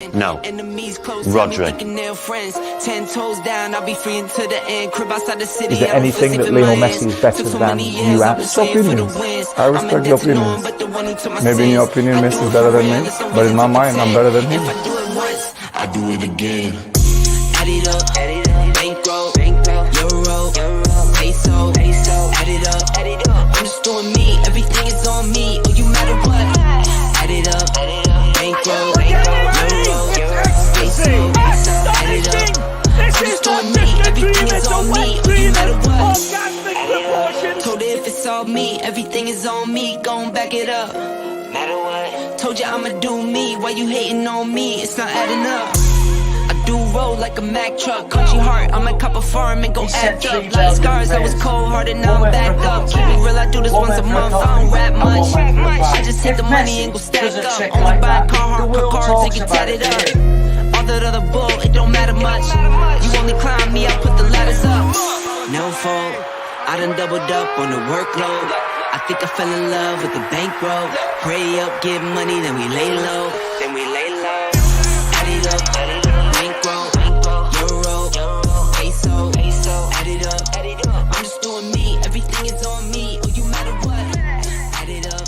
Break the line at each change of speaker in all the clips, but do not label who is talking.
No. Rhodri.
Is there anything that Lionel Messi is better than you at? It's opinions. I respect the opinions. Maybe in your opinion Messi is better than me, but in my mind I'm better than him.
I do it again.
Add it up, bankroll, euro, peso, add it up. I'm just doing me, everything is on me. Oh, you matter what? Add it up, bankroll, euro, peso, add it up. I'm just doing me, everything is on me. Oh, you matter what? Told her if it's all me, everything is on me. Gon' back it up. Matter what? Told you I'ma do me. Why you hating on me? It's not adding up. Do roll like a Mack truck, country heart. I might cop a farm and go act up. Like scars, I was cold hearted, now I'm back up. Keep it real, I do this once a month. I don't rap much. I just hit the money and go stack up. Only buy car cards and get tatted up. All that other bull, it don't matter much. You only climb me, I put the ladders up. No fault, I done doubled up on the workload. I think I fell in love with the bankroll. Pray up, get money, then we lay low. Add it up. I'm just doing me, everything is on me. Oh, you matter what? Add it up.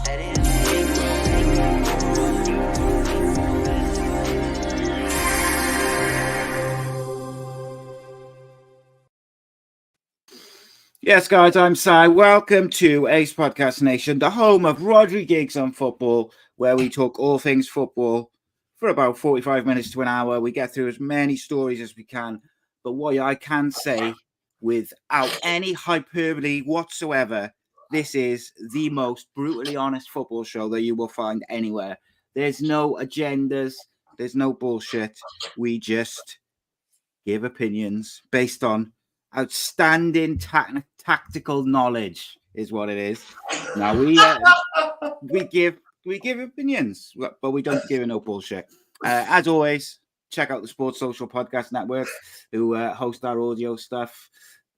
Yes, guys, I'm Si. Welcome to Ace Podcast Nation, the home of Rhodri Giggs on football, where we talk all things football for about 45 minutes to an hour. We get through as many stories as we can. But what I can say, without any hyperbole whatsoever, this is the most brutally honest football show that you will find anywhere. There's no agendas. There's no bullshit. We just give opinions based on outstanding tactical knowledge is what it is. Now, we give opinions, but we don't give no bullshit. As always, check out the Sports Social Podcast Network, who host our audio stuff.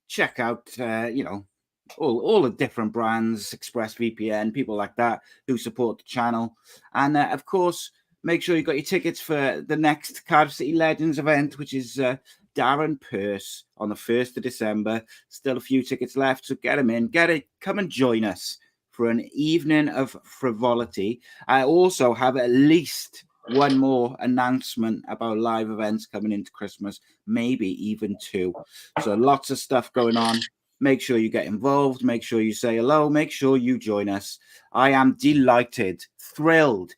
Check out, all the different brands, ExpressVPN, people like that, who support the channel. And, of course, make sure you got your tickets for the next Cardiff City Legends event, which is Darren Purse on the 1st of December. Still a few tickets left, so get them in. Come and join us for an evening of frivolity. I also have at least one more announcement about live events coming into Christmas, maybe even two. So lots of stuff going on. Make sure you get involved. Make sure you say hello. Make sure you join us. I am delighted, thrilled,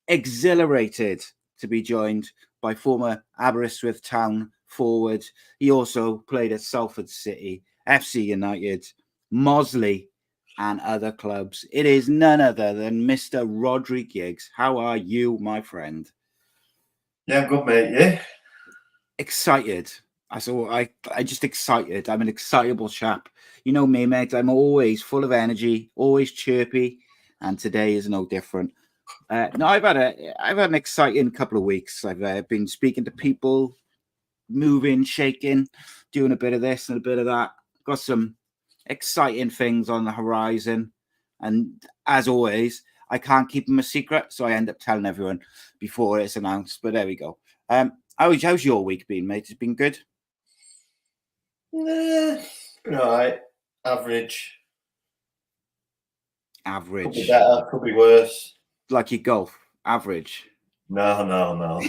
exhilarated to be joined by former Aberystwyth Town forward. He also played at Salford City, FC United, Mosley, and other clubs. It is none other than Mr. Rhodri Giggs. How are you, my friend?
Yeah, I'm good, mate. Yeah.
Excited. I just excited. I'm an excitable chap. You know me, mate. I'm always full of energy, always chirpy, and today is no different. No, I've had an exciting couple of weeks. I've been speaking to people, moving, shaking, doing a bit of this and a bit of that. Got some exciting things on the horizon, and as always, I can't keep them a secret, so I end up telling everyone before it's announced. But there we go. How's your week been, mate? It's been good.
Been all right. Average. Could be better. Could be worse.
Like your golf, average.
No.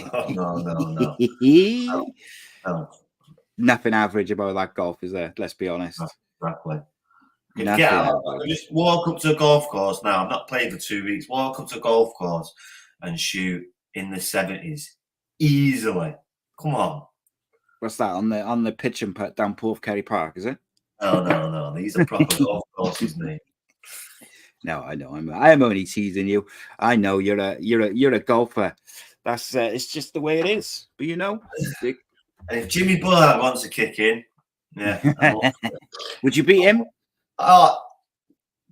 Nothing average about that golf, is there? Let's be honest.
Exactly. I just walk up to a golf course now. I've not played for 2 weeks. Walk up to a golf course and shoot in the 70s easily. Come on.
What's that on the pitch and putt down Porthcurry Park? Is it?
No. These are proper golf courses, mate.
No, I know. I'm only teasing you. I know you're a golfer. That's it's just the way it is. But you know,
and if Jimmy Bullard wants to kick in, yeah,
would you beat him?
Oh,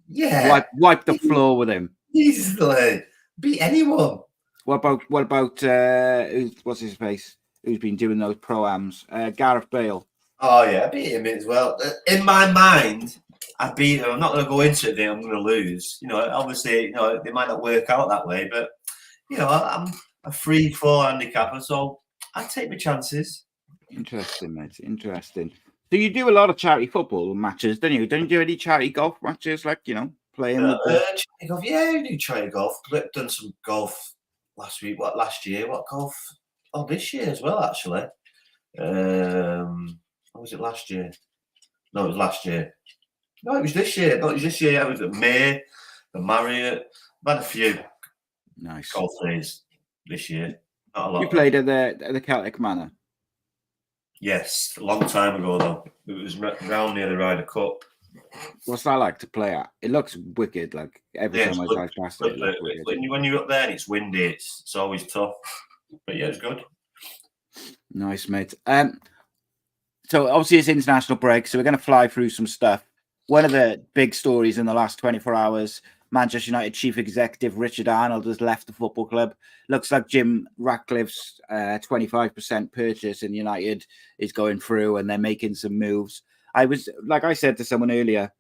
yeah.
Wipe the floor with him.
Easily beat anyone.
What about what's his face? Who's been doing those pro-ams? Gareth Bale.
Oh yeah, I beat him as well. In my mind, I beat him. I'm not going to go into it. I'm going to lose. You know, obviously, they might not work out that way, but I'm a 3-4 handicapper, so I'd take my chances.
Interesting, mate. Interesting. So you do a lot of charity football matches, don't you? Don't you do any charity golf matches, like, you know, playing with the...
charity golf? Yeah, I do charity golf. I've done some golf last week. Last year? What golf? Oh, this year as well, actually. Or was it last year? No, it was last year. No, it was this year. No, it was this year. I was at May, the Marriott. I've had a few
nice
golf days this year. Not a lot.
You played at the Celtic Manor?
Yes, a long time ago though. It was round near the Ryder Cup.
What's that like to play at? It looks wicked. Like every time I drive past it,
when you're up there and it's windy, it's always tough. But yeah, it's good.
Nice, mate. So obviously it's international break, so we're going to fly through some stuff. One of the big stories in the last 24 hours, Manchester United chief executive Richard Arnold has left the football club. Looks like Jim Ratcliffe's 25% purchase in United is going through, and they're making some moves. Like I said to someone earlier,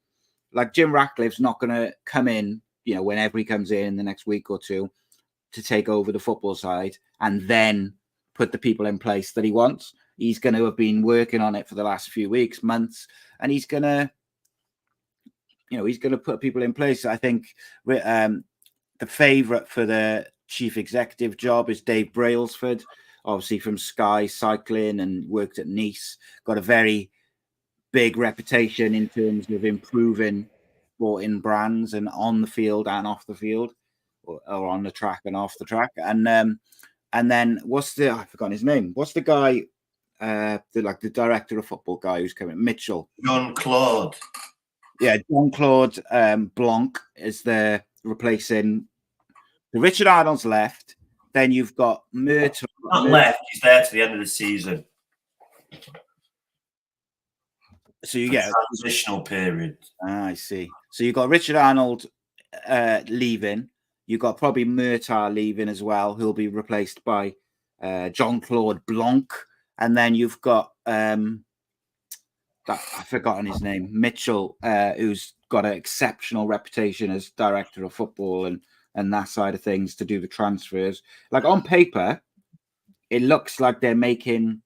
like Jim Ratcliffe's not going to come in, you know, whenever he comes in the next week or two to take over the football side and then put the people in place that he wants. He's going to have been working on it for the last few weeks, months, and he's going to put people in place. I think the favourite for the chief executive job is Dave Brailsford, obviously from Sky Cycling and worked at Nice, got a very big reputation in terms of improving sporting brands and on the field and off the field, or on the track and off the track. And then I've forgotten his name. What's the guy, the director of football guy who's coming? Mitchell.
Jean-Claude.
Yeah, Jean-Claude Blanc is the replacing. Richard Arnold's left. Then you've got Murtaugh.
Not left. He's there to the end of the season.
So you get
a transitional period.
I see. So you've got Richard Arnold leaving. You've got probably Murtaugh leaving as well, who'll be replaced by Jean-Claude Blanc. And then you've got I've forgotten his name, Mitchell, who's got an exceptional reputation as director of football and that side of things to do the transfers. Like on paper, it looks like they're making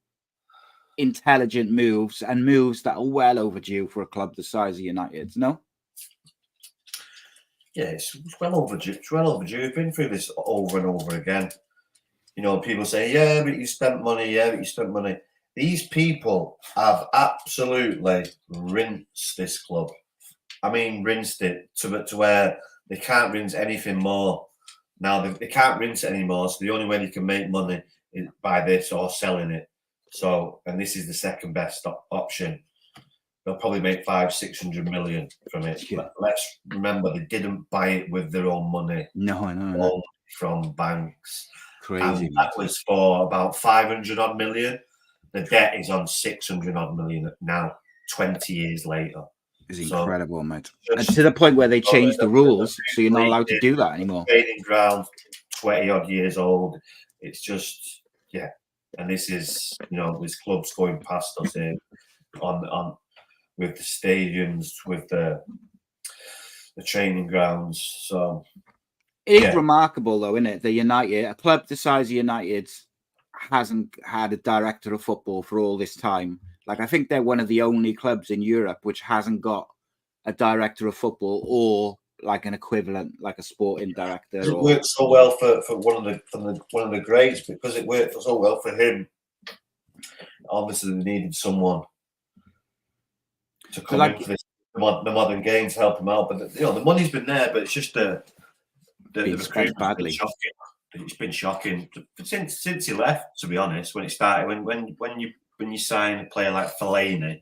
intelligent moves and moves that are well overdue for a club the size of United, no?
Yeah, it's well overdue. It's well overdue. We've been through this over and over again. You know, people say, yeah, but you spent money. Yeah, but you spent money. These people have absolutely rinsed this club. I mean, rinsed it to where they can't rinse anything more. Now, they can't rinse it anymore, so the only way you can make money is by this or selling it. So, and this is the second best option. They'll probably make 500-600 million from it.
Yeah.
But let's remember, they didn't buy it with their own money.
No, I know.
From banks.
Crazy.
And that was for about 500-odd million. The debt is on 600-odd million now, 20 years later.
It's incredible, mate. And to the point where they changed the rules, so you're not allowed to do that anymore.
Training ground, 20-odd years old. It's just, yeah. And this is, you know, this club's going past us here on with the stadiums, with the training grounds. So
it's remarkable, though, isn't it? The United, a club the size of United's, hasn't had a director of football for all this time. Like, I think they're one of the only clubs in Europe which hasn't got a director of football or like an equivalent, like a sporting director.
It worked so well for one of the greats, because it worked so well for him. Obviously, they needed someone to come in for this, the modern game to help him out. But you know, the money's been there, but it's just the
spent badly.
It's been shocking since he left. To be honest, when it started, when you sign a player like Fellaini,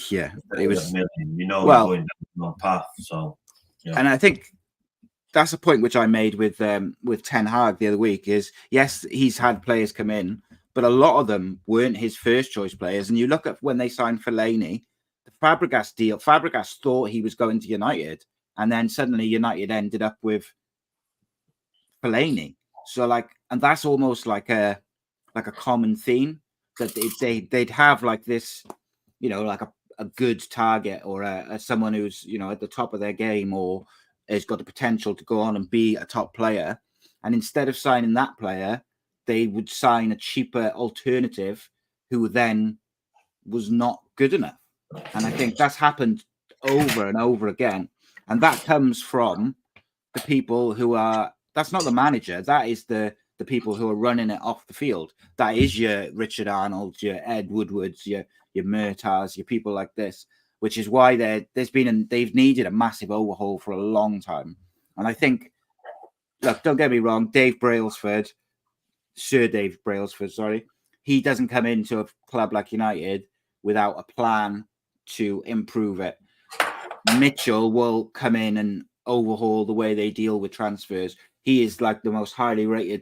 yeah, it was
you're going down the wrong path. So, yeah.
And I think that's a point which I made with Ten Hag the other week. Is yes, he's had players come in, but a lot of them weren't his first choice players. And you look at when they signed Fellaini, the Fabregas deal. Fabregas thought he was going to United, and then suddenly United ended up with Fellaini. So and that's almost like a common theme, that they'd have like this, you know, like a good target or someone who's, you know, at the top of their game or has got the potential to go on and be a top player. And instead of signing that player, they would sign a cheaper alternative who then was not good enough. And I think that's happened over and over again. And that comes from the people who are, that's not the manager, that is the people who are running it off the field. That is your Richard Arnold, your Ed Woodwards, your Murtars, your people like this, which is why they've needed a massive overhaul for a long time. And I think, look, don't get me wrong, Sir Dave Brailsford, sorry, he doesn't come into a club like United without a plan to improve it. Mitchell will come in and overhaul the way they deal with transfers. He is like the most highly rated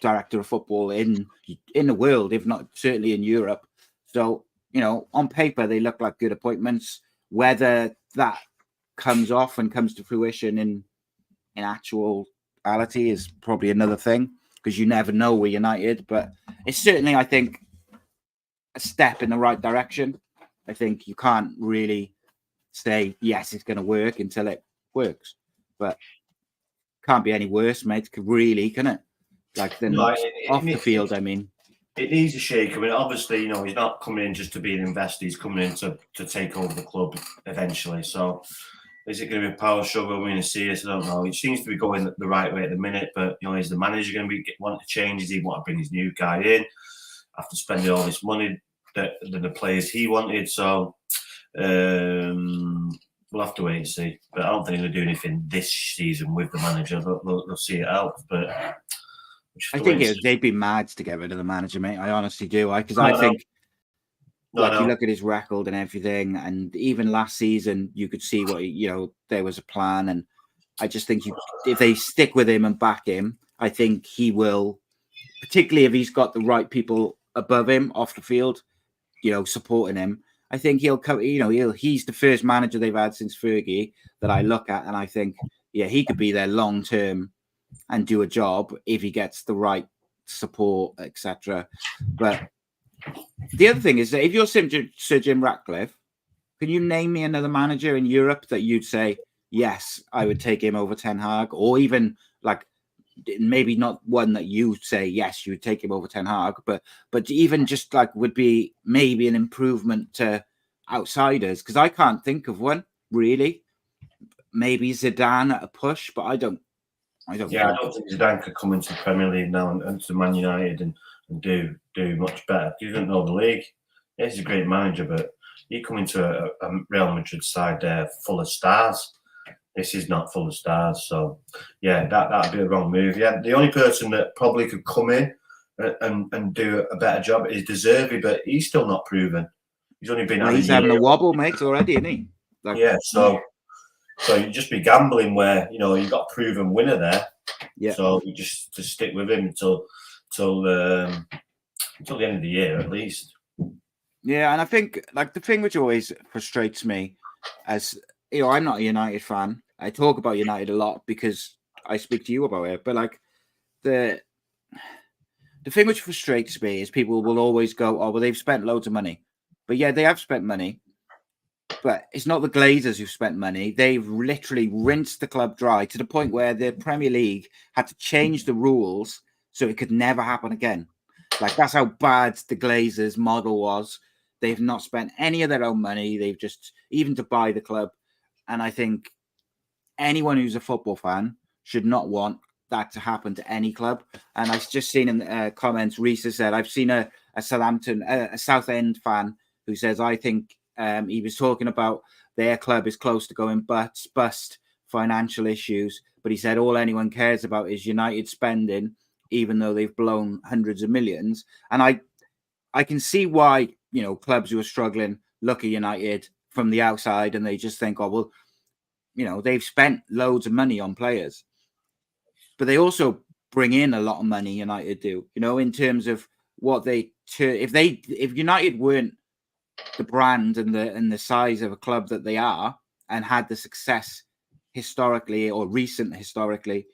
director of football in the world, if not certainly in Europe. So, on paper, they look like good appointments. Whether that comes off and comes to fruition in actuality is probably another thing, because you never know with United. But it's certainly, I think, a step in the right direction. I think you can't really say, yes, it's going to work until it works. But can't be any worse, mate, really, can it? Like, then off the field, I mean.
It needs a shake. I mean, obviously, he's not coming in just to be an investor. He's coming in to take over the club eventually. So is it going to be a power struggle? We're going to see this. I don't know. It seems to be going the right way at the minute. But, is the manager going to want to change? Does he want to bring his new guy in after spending all this money than the players he wanted? So we'll have to wait and see. But I don't think they'll do anything this season with the manager. They'll see it out. But
I think they'd be mad to get rid of the manager, mate. I honestly do. Because I think, you look at his record and everything, and even last season, you could see what there was a plan. And I just think if they stick with him and back him, I think he will, particularly if he's got the right people above him off the field, supporting him. I think he'll come. He's the first manager they've had since Fergie that I look at, and I think, he could be there long term and do a job if he gets the right support, etc. But the other thing is that if you're Sir Jim Ratcliffe, can you name me another manager in Europe that you'd say, yes, I would take him over Ten Hag, or even like maybe not one that you say, yes, you would take him over Ten Hag, but even just like would be maybe an improvement to outsiders? Because I can't think of one really. Maybe Zidane at a push, but I don't
I don't think Zidane could come into the Premier League now and to Man United and do much better. He doesn't know the league. Yeah, he's a great manager, but he come into a Real Madrid side there full of stars. This is not full of stars. So, that'd be a wrong move. Yeah, the only person that probably could come in and do a better job is De Zerbi, but he's still not proven. He's only been.
He's having a wobble, mate, already, isn't he?
So you just be gambling where you've got a proven winner there.
Yeah.
So you just stick with him until the end of the year at least.
Yeah, and I think like the thing which always frustrates me, as I'm not a United fan. I talk about United a lot because I speak to you about it. But like the thing which frustrates me is people will always go, "Oh, well, they've spent loads of money," but they have spent money. But it's not the Glazers who've spent money. They've literally rinsed the club dry to the point where the Premier League had to change the rules so it could never happen again. Like, that's how bad the Glazers model was. They've not spent any of their own money. They've just, even to buy the club. And I think anyone who's a football fan should not want that to happen to any club. And I've just seen in the comments, Reese has said, I've seen a Southend fan who says, I think, he was talking about their club is close to going bust, financial issues, but he said all anyone cares about is United spending, even though they've blown hundreds of millions. And I can see why clubs who are struggling look at United from the outside and they just think, oh well, they've spent loads of money on players, but they also bring in a lot of money. United do, in terms of what if United weren't the brand and the size of a club that they are and had the success historically or historically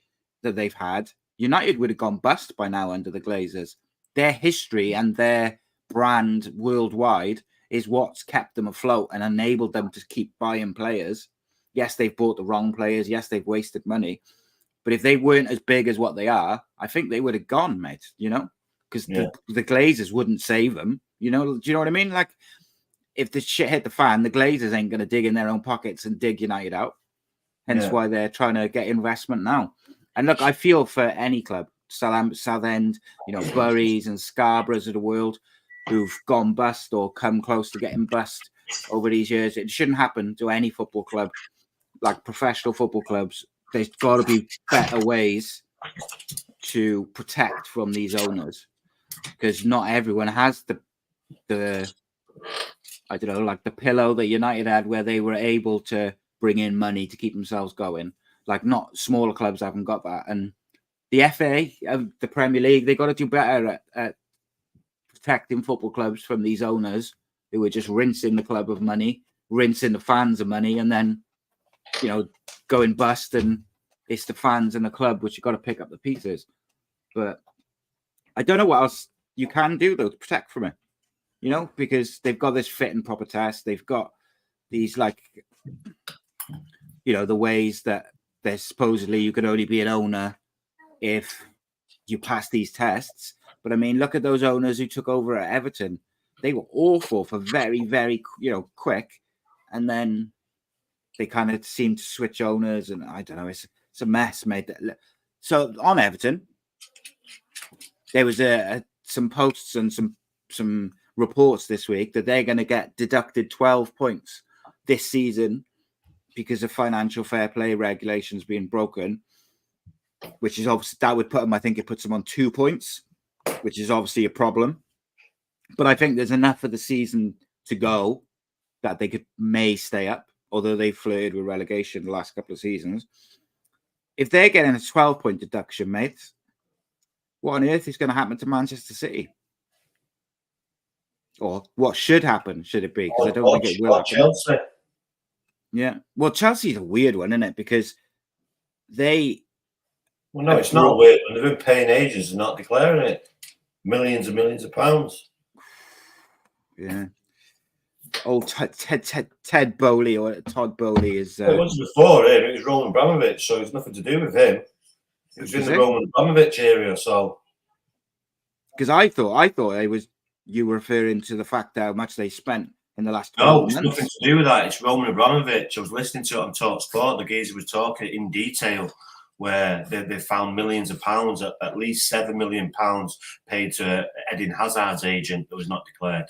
that they've had, United would have gone bust by now under the Glazers. Their history and their brand worldwide is what's kept them afloat and enabled them to keep buying players. Yes, they've bought the wrong players. Yes, they've wasted money, But if they weren't as big as what they are, I think they would have gone, mate, you know, because the Glazers wouldn't save them, you know. Do you know what I mean? Like, if the shit hit the fan, the Glazers ain't going to dig in their own pockets and dig United out. Hence why they're trying to get investment now. And look, I feel for any club, Southend, you know, Bury's and Scarboroughs of the world, who've gone bust or come close to getting bust over these years. It shouldn't happen to any football club, like professional football clubs. There's got to be better ways to protect from these owners, because not everyone has the I don't know, like the pillow that United had, where they were able to bring in money to keep themselves going. Like, not smaller clubs haven't got that. And the FA, the Premier League, they got to do better at protecting football clubs from these owners who are just rinsing the club of money, rinsing the fans of money, and then, you know, going bust. And it's the fans and the club which you got to pick up the pieces. But I don't know what else you can do, though, to protect from it, you know, because they've got this fit and proper test. They've got these, like, you know, the ways that there's supposedly you can only be an owner if you pass these tests. But I mean, look at those owners who took over at Everton. They were awful for very, very, you know, quick. And then they kind of seemed to switch owners. And I don't know, it's a mess, mate. So on Everton, there was some posts and some reports this week that they're going to get deducted 12 points this season because of financial fair play regulations being broken, which is obviously, that would put them, I think it puts them on 2 points, which is obviously a problem. But I think there's enough of the season to go that they may stay up, although they flirted with relegation the last couple of seasons. If they're getting a 12-point deduction, mate, what on earth is going to happen to Manchester City? Or what should happen, should it be? Because I don't think it will happen.
Chelsea.
Yeah. Well, Chelsea's a weird one, isn't it? Because they...
Well, no, it's not weird. They've been paying agents and not declaring it. Millions and millions of pounds.
Yeah. Oh, Ted Bowley or Todd Bowley is...
It wasn't before him. It was Roman Abramovich, so it's nothing to do with him. It was in the Roman Abramovich area, so...
Because I thought it was... You were referring to the fact how much they spent in the last 12 months.
No, it's nothing to do with that. It's Roman Abramovich. I was listening to it on Talk Sport. The geezer was talking in detail where they found millions of pounds, at least £7 million paid to Eden Hazard's agent that was not declared.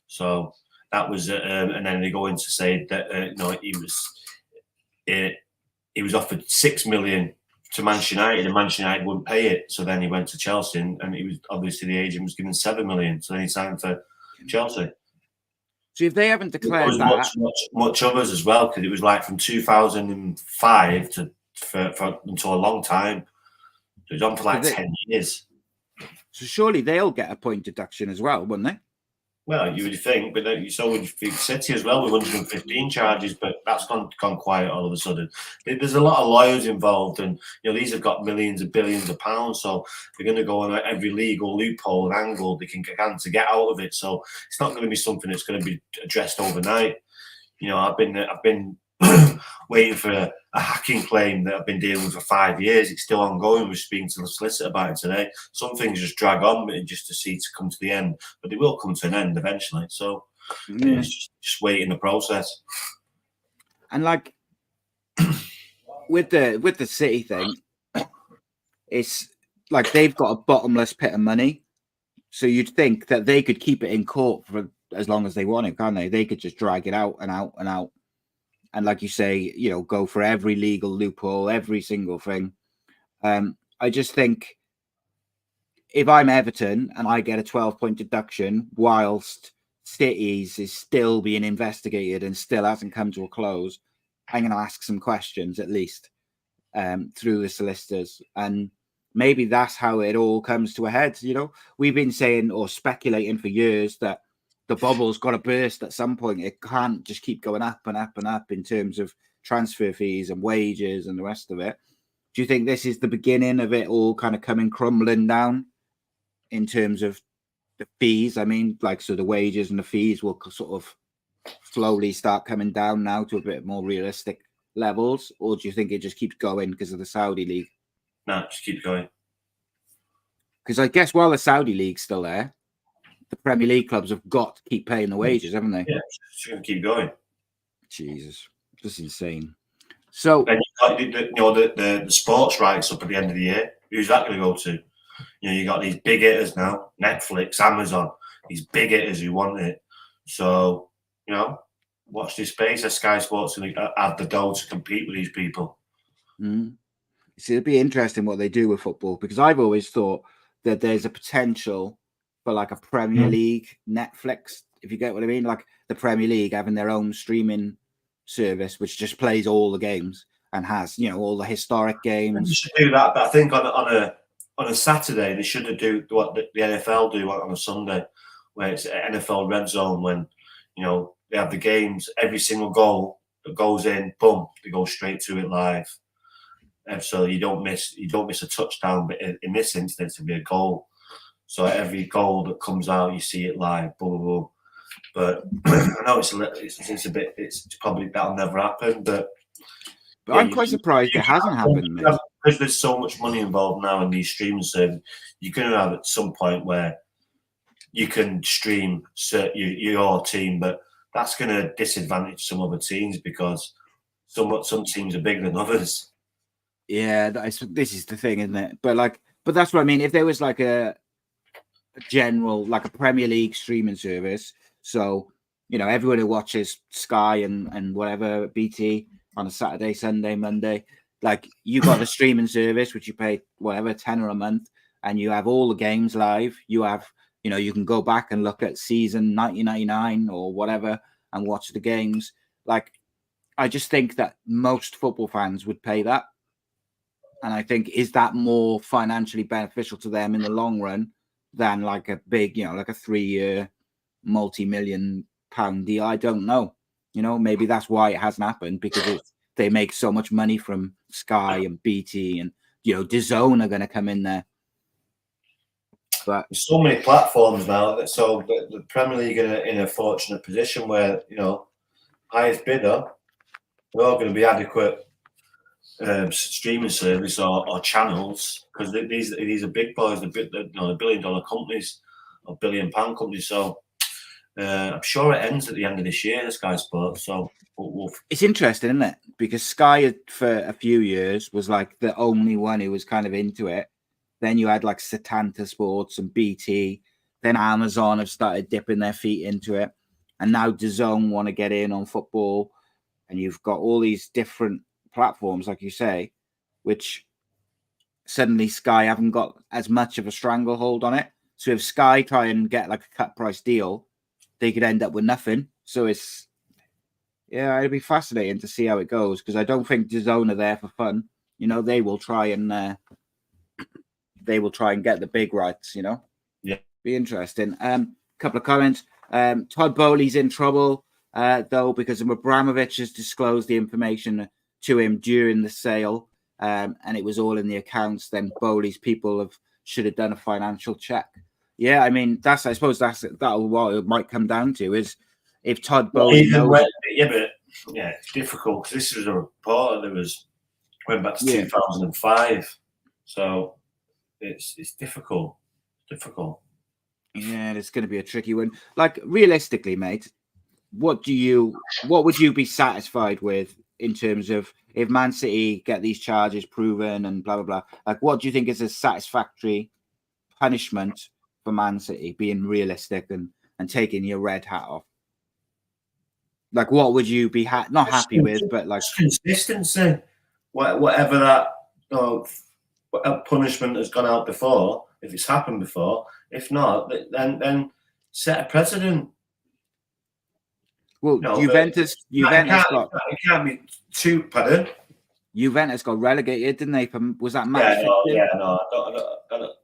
So that was, and then they go in to say that he was offered £6 million to Manchester United, and Manchester United wouldn't pay it. So then he went to Chelsea, and he was obviously the agent was given £7 million. So then he signed for Chelsea. So
if they haven't declared
there was much others as well, because it was like from 2005 to for until a long time. So it was on for like 10 years.
So surely they'll get a point deduction as well, wouldn't they?
Well, you would think, but you saw with City as well with 115 charges, but that's gone quiet all of a sudden. There's a lot of lawyers involved, and these have got millions and billions of pounds, so they're going to go on every legal loophole and angle they can get out of it. So it's not going to be something that's going to be addressed overnight. I've been waiting for a hacking claim that I've been dealing with for 5 years. It's still ongoing. We're speaking to the solicitor about it today. Some things just drag on just to come to the end, but they will come to an end eventually. So it's just waiting the process.
And like with the City thing, it's like they've got a bottomless pit of money. So you'd think that they could keep it in court for as long as they wanted, can't they? They could just drag it out and out and out. And like you say, go for every legal loophole, every single thing. I just think if I'm Everton and I get a 12-point deduction whilst City's is still being investigated and still hasn't come to a close, I'm going to ask some questions at least through the solicitors. And maybe that's how it all comes to a head. We've been saying or speculating for years that the bubble's got to burst at some point. It can't just keep going up and up and up in terms of transfer fees and wages and the rest of it. Do you think this is the beginning of it all kind of crumbling down in terms of the fees? I mean, so the wages and the fees will sort of slowly start coming down now to a bit more realistic levels, or do you think it just keeps going because of the Saudi league?
No, just keep going.
Because I guess while the Saudi League's still there, the Premier League clubs have got to keep paying the wages, haven't they?
Yeah, just going to keep going.
Jesus, just insane. So,
and the sports rights up at the end of the year. Who's that going to go to? You got these big hitters now: Netflix, Amazon. These big hitters who want it. So watch this space. As Sky Sports going to have the dough to compete with these people.
See, it'd be interesting what they do with football, because I've always thought that there's a potential for like a Premier League Netflix, if you get what I mean, like the Premier League having their own streaming service which just plays all the games and has all the historic games.
You should do that, but I think on a Saturday they should do what the NFL do on a Sunday, where it's NFL Red Zone, when they have the games, every single goal that goes in, boom, they go straight to it live. And so you don't miss a touchdown, but in this instance it'd be a goal. So every goal that comes out, you see it live. Blah, blah, blah. But I know it's probably that'll never happen. But
I'm quite surprised it hasn't happened.
Because there's so much money involved now in these streaming services, you're going to have at some point where you can stream your team, but that's going to disadvantage some other teams because some teams are bigger than others.
Yeah, this is the thing, isn't it? But that's what I mean. If there was like a general, like a Premier League streaming service, so everyone who watches Sky and whatever BT on a Saturday, Sunday, Monday, like you got a streaming service which you pay whatever £10 a month, and you have all the games live. You have you can go back and look at season 1999 or whatever and watch the games. Like, I just think that most football fans would pay that. And I think, is that more financially beneficial to them in the long run than like a big, like a 3-year multi-million-pound deal? I don't know. Maybe that's why it hasn't happened, because they make so much money from Sky and BT, and DAZN are going to come in there. But
there's so many platforms now, so the Premier League in a fortunate position where highest bidder, they're all going to be adequate streaming service or channels, because these are big boys, the $1 billion companies or £1 billion companies. So I'm sure it ends at the end of this year, the Sky Sports. So
it's interesting, isn't it? Because Sky for a few years was like the only one who was kind of into it. Then you had like Setanta Sports and BT. Then Amazon have started dipping their feet into it, and now DAZN want to get in on football. And you've got all these different platforms, like you say, which suddenly Sky haven't got as much of a stranglehold on it. So if Sky try and get like a cut price deal, they could end up with nothing. So it'd be fascinating to see how it goes, because I don't think DAZN are there for fun. They will try and get the big rights.
Yeah,
be interesting. Couple of comments. Todd Bowley's in trouble though, because Abramovich has disclosed the information to him during the sale, and it was all in the accounts. Then Bowley's people should have done a financial check. Yeah, I mean, I suppose that's what it might come down to, is if Todd Bowley knows.
It's difficult, because this was a report that went back to 2005, so it's difficult.
Yeah, it's going to be a tricky one. Like, realistically, mate, what would you be satisfied with in terms of if Man City get these charges proven and blah, blah, blah? Like, what do you think is a satisfactory punishment for Man City, being realistic and taking your red hat off? Like, what would you be not happy with, but like
consistency? Whatever that punishment has gone out before, if it's happened before. If not, then set a precedent.
Well, Juventus got.
It can't be too. Pardon?
Juventus got relegated, didn't they? Was that match?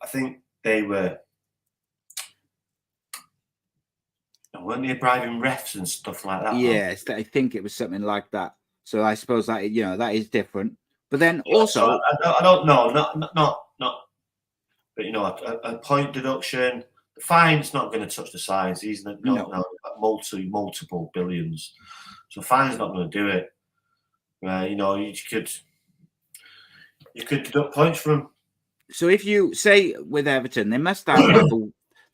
I think they were. Weren't they bribing refs and stuff like that?
Yes, I think it was something like that. So I suppose that that is different. But then also,
I don't know, not. But a point deduction. The fine's not going to touch the size. These multiple billions. So fine's not going to do it. You could. You could deduct points from.
So if you say with Everton, they must have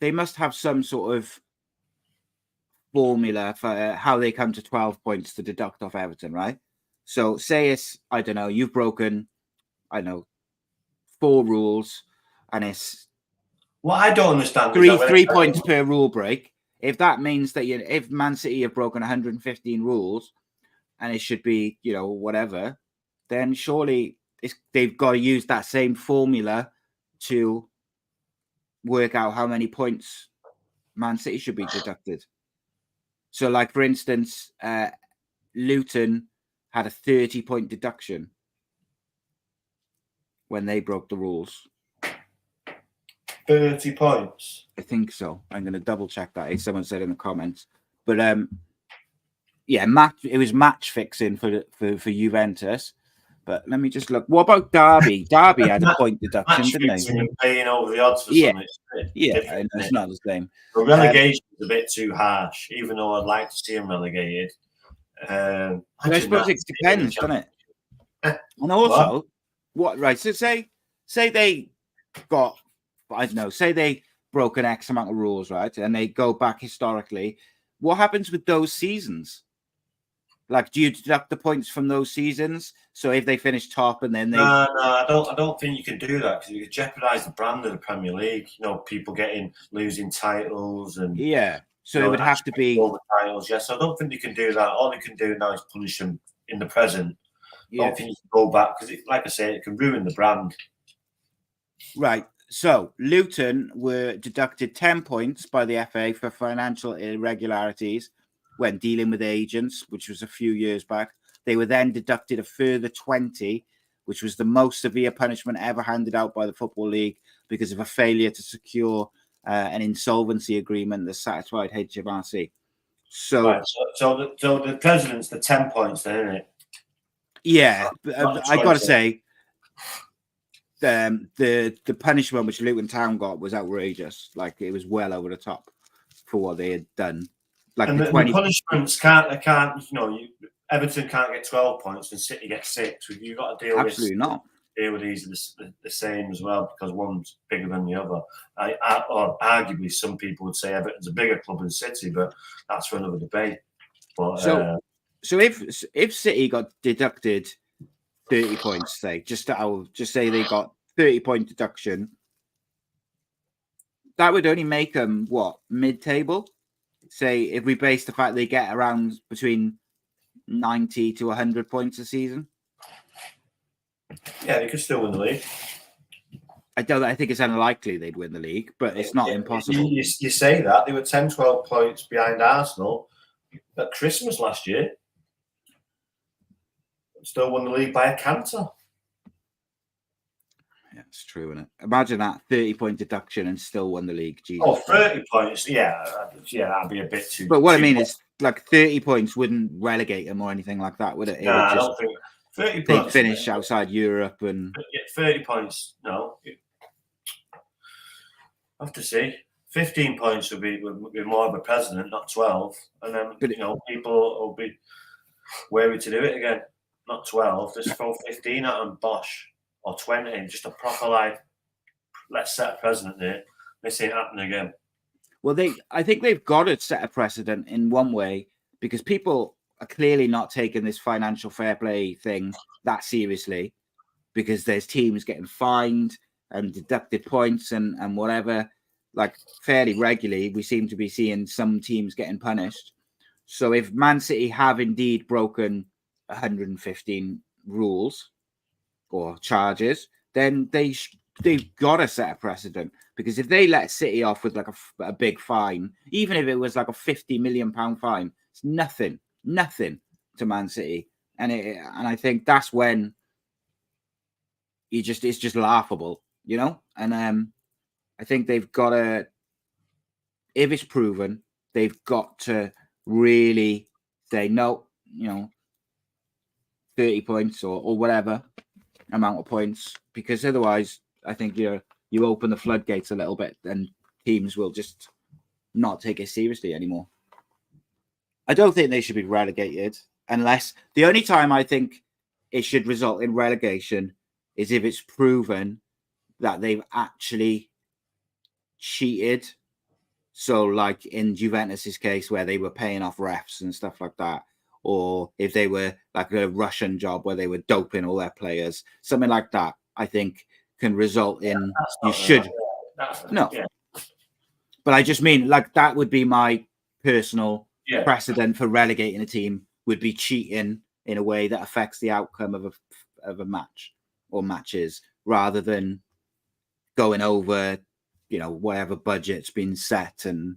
they must have some sort of formula for how they come to 12 points to deduct off Everton, right? So say it's, I don't know, you've broken, I don't know, 4 rules, and it's
what I don't understand
is
that
3 points per rule break. If that means that if Man City have broken 115 rules, and it should be, whatever, then surely they've got to use that same formula to work out how many points Man City should be deducted. So, like, for instance, Luton had a 30-point deduction when they broke the rules.
30 points?
I think so. I'm going to double check that. If someone said in the comments. But, yeah, it was match fixing for Juventus. But let me just look. What about Derby? Derby had a point deduction, didn't they?
And paying over the odds for something.
Yeah, it's not the same.
The relegation is a bit too harsh, even though I'd like to see them relegated.
I suppose it depends, doesn't it? And also, right? So say they got, I don't know, say they broke an X amount of rules, right? And they go back historically. What happens with those seasons? Like, do you deduct the points from those seasons? So if they finish top and then they...
No, I don't think you can do that because you could jeopardise the brand of the Premier League. People losing titles and...
Yeah, so it would have to be...
All the titles, yes. So I don't think you can do that. All they can do now is punish them in the present. Yeah. I don't think you can go back because, like I say, it can ruin the brand.
Right. So Luton were deducted 10 points by the FA for financial irregularities when dealing with agents, which was a few years back. They were then deducted a further 20, which was the most severe punishment ever handed out by the Football League because of a failure to secure an insolvency agreement that satisfied HMRC. So,
right, so the president's the 10 points then, isn't it?
Yeah, I got to say, the punishment which Luton Town got was outrageous. Like, it was well over the top for what they had done. Like,
and the punishments can't. Everton can't get 12 points and City get 6. You've got to deal
absolutely
with
not.
Deal with these the same as well because one's bigger than the other. Or arguably, some people would say Everton's a bigger club than City, but that's for another debate. But,
so if City got deducted 30 points, say just say they got 30-point deduction, that would only make them what, mid-table? Say if we base the fact they get around between 90 to 100 points a season.
Yeah, they could still win the league.
I think it's unlikely they'd win the league, but it's not impossible.
You say that. They were 10, 12 points behind Arsenal at Christmas last year. Still won the league by a canter.
Yeah, it's true, isn't it? Imagine that 30-point deduction and still won the league. Jesus.
Oh, 30 points. Yeah, that'd be a bit too.
But what I mean is, like, 30 points wouldn't relegate them or anything like that, would it?
No, I don't think 30 points.
They'd finish outside Europe and
30 points. No, I have to see. 15 points would be more of a precedent, not 12, and then people will be wary to do it again. Not 12. Just throw 15 at them, bosh, or 20. Just a proper let's set a precedent here. This ain't happening again.
Well, I think they've got to set a precedent in one way because people are clearly not taking this financial fair play thing that seriously because there's teams getting fined and deducted points and whatever. Like, fairly regularly, we seem to be seeing some teams getting punished. So if Man City have indeed broken 115 rules or charges, then they've got to set a precedent because if they let City off with like a big fine, even if it was like a £50 million fine, it's nothing to Man City, and I think that's when it's just laughable, And I think they've got to, if it's proven, they've got to really say no, 30 points or whatever amount of points, because otherwise I think you open the floodgates a little bit and teams will just not take it seriously anymore. I don't think they should be relegated unless the only time I think it should result in relegation is if it's proven that they've actually cheated. So, like in Juventus's case, where they were paying off refs and stuff like that, or if they were like a Russian job where they were doping all their players, something like that, I think can result in you should no.
Yeah.
But I just mean like that would be my personal precedent for relegating a team would be cheating in a way that affects the outcome of a match or matches rather than going over, you know, whatever budget's been set and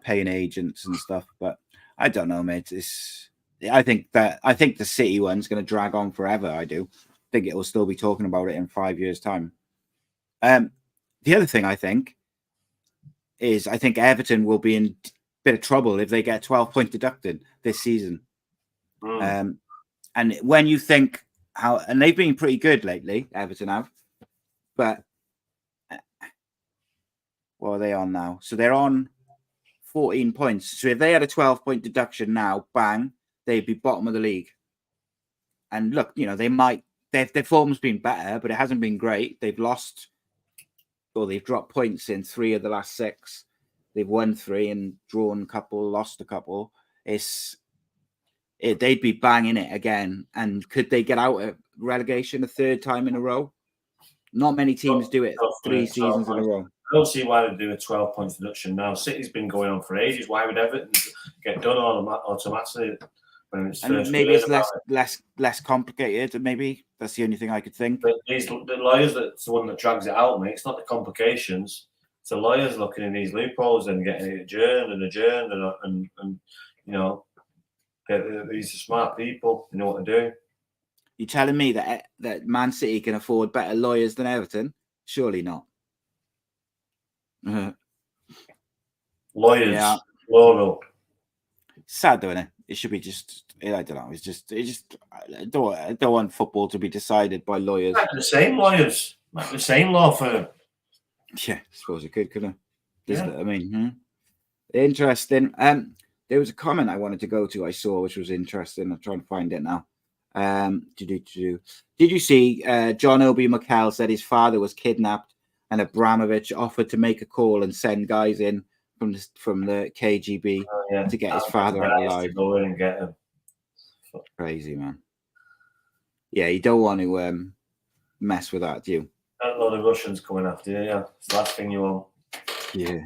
paying agents and stuff. But I don't know, mate. I think the City one's going to drag on forever. I do think it will still be talking about it in 5 years' time. The other thing I think is I think Everton will be in a bit of trouble if they get 12-point deducted this season. And when you think how, and they've been pretty good lately, Everton have, but what are they on now? So they're on 14 points. So if they had a 12-point deduction now, bang, they'd be bottom of the league. And look, you know, their form's been better, but it hasn't been great. They've lost, or they've dropped points in 3 of the last 6. They've won 3 and drawn a couple, lost a couple. They'd be banging it again. And could they get out of relegation a 3rd time in a row? Not many teams do it 3 seasons in a row.
I don't see why they do a 12-point deduction now. City's been going on for ages. Why would Everton get done automatically? When it's
and maybe it's less complicated. Maybe that's the only thing I could think.
But the lawyers, that's the one that drags it out, mate. It's not the complications. It's the lawyers looking in these loopholes and getting it adjourned and you know, these are smart people. They know what they're doing.
You're telling me that Man City can afford better lawyers than Everton? Surely not.
Lawyers, plural.
Sad, though, isn't it? It should be just. I don't know. It's just. I don't want football to be decided by lawyers.
Like the same lawyers, like the same law firm.
Yeah, I suppose it could, couldn't it? Yeah. I mean, interesting. There was a comment I wanted to go to. I saw, which was interesting. I'm trying to find it now. Did you see? John Obi Mikel said his father was kidnapped, and Abramovich offered to make a call and send guys in from the KGB to get his father out alive.
To go in and get him.
Crazy, man. Yeah, you don't want to mess with that, do you?
A lot of Russians coming after you. Yeah, it's the last thing you want.
Yeah.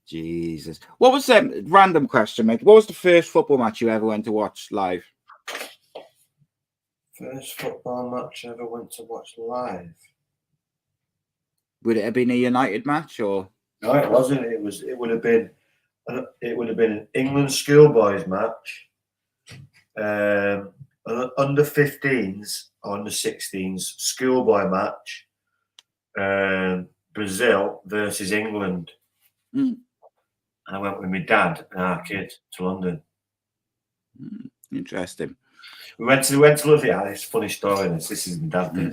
Jesus. What was that random question, mate? What was the first football match you ever went to watch live?
First football match I ever went to watch live.
Would it have been a United match or?
No, it wasn't. It would have been an England schoolboys match. Under 15s or under 16s schoolboy match. Brazil versus England. And I went with my dad and our kid to London.
Interesting.
We went to London. Yeah, it's a funny story. This is my dad. We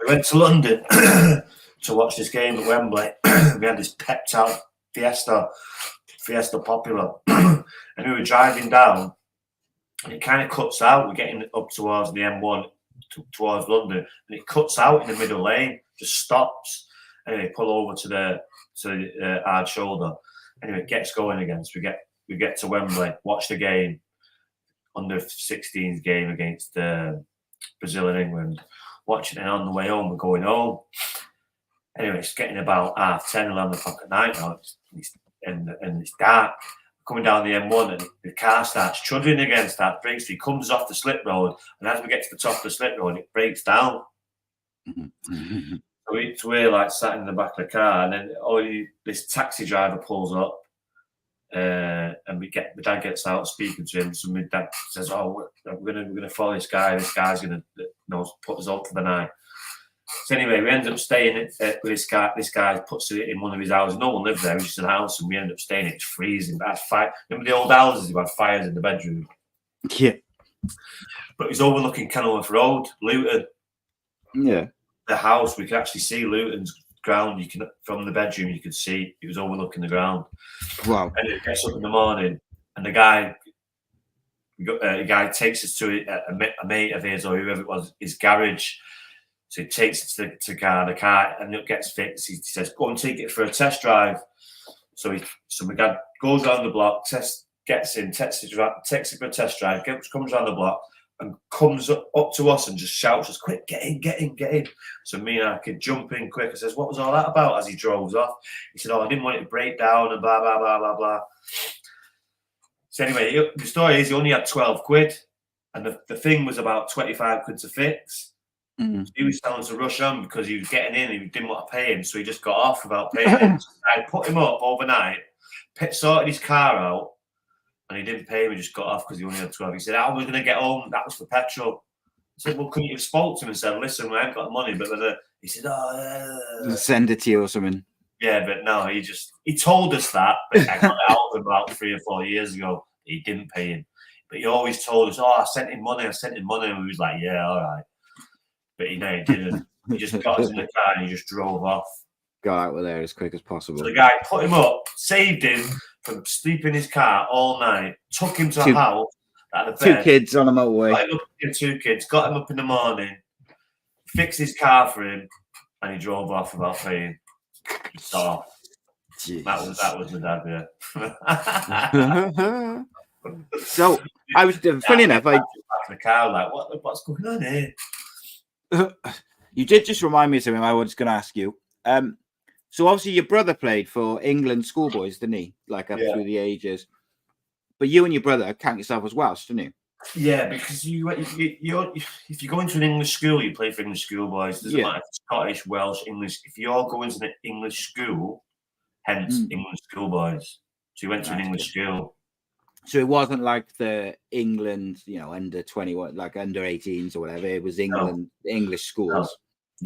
went to London to watch this game at Wembley. We had this pepped out Fiesta Popular, and we were driving down, and it kind of cuts out. We're getting up towards the M1 towards London, and it cuts out in the middle lane, just stops. Anyway, pull over to the hard shoulder. Anyway, it gets going again. So we get to Wembley, watch the game, under 16s game against Brazil and England. Watching it, and on the way home, we're going home. Anyway, it's getting about 10:30, 11 o'clock at night now, and it's dark. Coming down the M1, and the car starts chudding again, breaks. He comes off the slip road, and as we get to the top of the slip road, it breaks down. So we're like sat in the back of the car, and then this taxi driver pulls up, and my dad gets out speaking to him. So my dad says, "Oh, we're gonna follow this guy. This guy's gonna put us up for the night." So anyway, we ended up staying with this guy. This guy puts it in one of his houses. No one lived there. It was just a house, and we ended up staying. It's freezing. That's fire. Remember the old houses? You had fires in the bedroom.
Yeah.
But it was overlooking Kenilworth Road, Luton.
Yeah.
The house, we could actually see Luton's ground. From the bedroom, you could see it was overlooking the ground.
Wow.
And it gets up in the morning, and the guy takes us to a mate of his or whoever it was, his garage. So he takes it to the car, and it gets fixed. He says, "Go and take it for a test drive." So my dad goes around the block, gets in, takes it for a test drive, comes around the block, and comes up to us and just shouts us, "Quick, get in, get in, get in." So me and our kid jump in quick and says, "What was all that about?" As he drove off. He said, "Oh, I didn't want it to break down," and blah, blah, blah, blah, blah. So anyway, the story is he only had 12 quid, and the thing was about 25 quid to fix.
Mm.
So he was telling us to rush on because he was getting in and he didn't want to pay him, so he just got off without paying him. So I put him up overnight, sorted his car out, and he didn't pay him. He just got off because he only had 12. He said, "How am I going to get home? That was for petrol." I said, "Well, couldn't you have spoke to him and said, 'Listen, I haven't got the money,' but he said, 'Oh,
send it to you or something."
Yeah, but no, he told us that, but I got it out of him about 3 or 4 years ago. He didn't pay him, but he always told us, "Oh, I sent him money," and we was like, "Yeah, all right." But he didn't. He just got us in the car and he just drove off.
Got out of there as quick as possible.
So the guy put him up, saved him from sleeping in his car all night, took him to a house, at the bed,
2 kids on a motorway.
Got him up, 2 kids, got him up in the morning, fixed his car for him, and he drove off without paying. So that was my dad,
yeah. So I was funny enough.
Back in the car, like, what's going on here?
You did just remind me of something I was going to ask you. So obviously your brother played for England schoolboys, didn't he? Like up through the ages. But you and your brother count yourself as Welsh, didn't you?
Yeah, because if you go into an English school, you play for English schoolboys. It doesn't matter if it's Scottish, Welsh, English. If you're going to an English school, hence English schoolboys. So you went to an English school.
So it wasn't like the England, under 21, like under 18s or whatever. It was England, English schools.
No.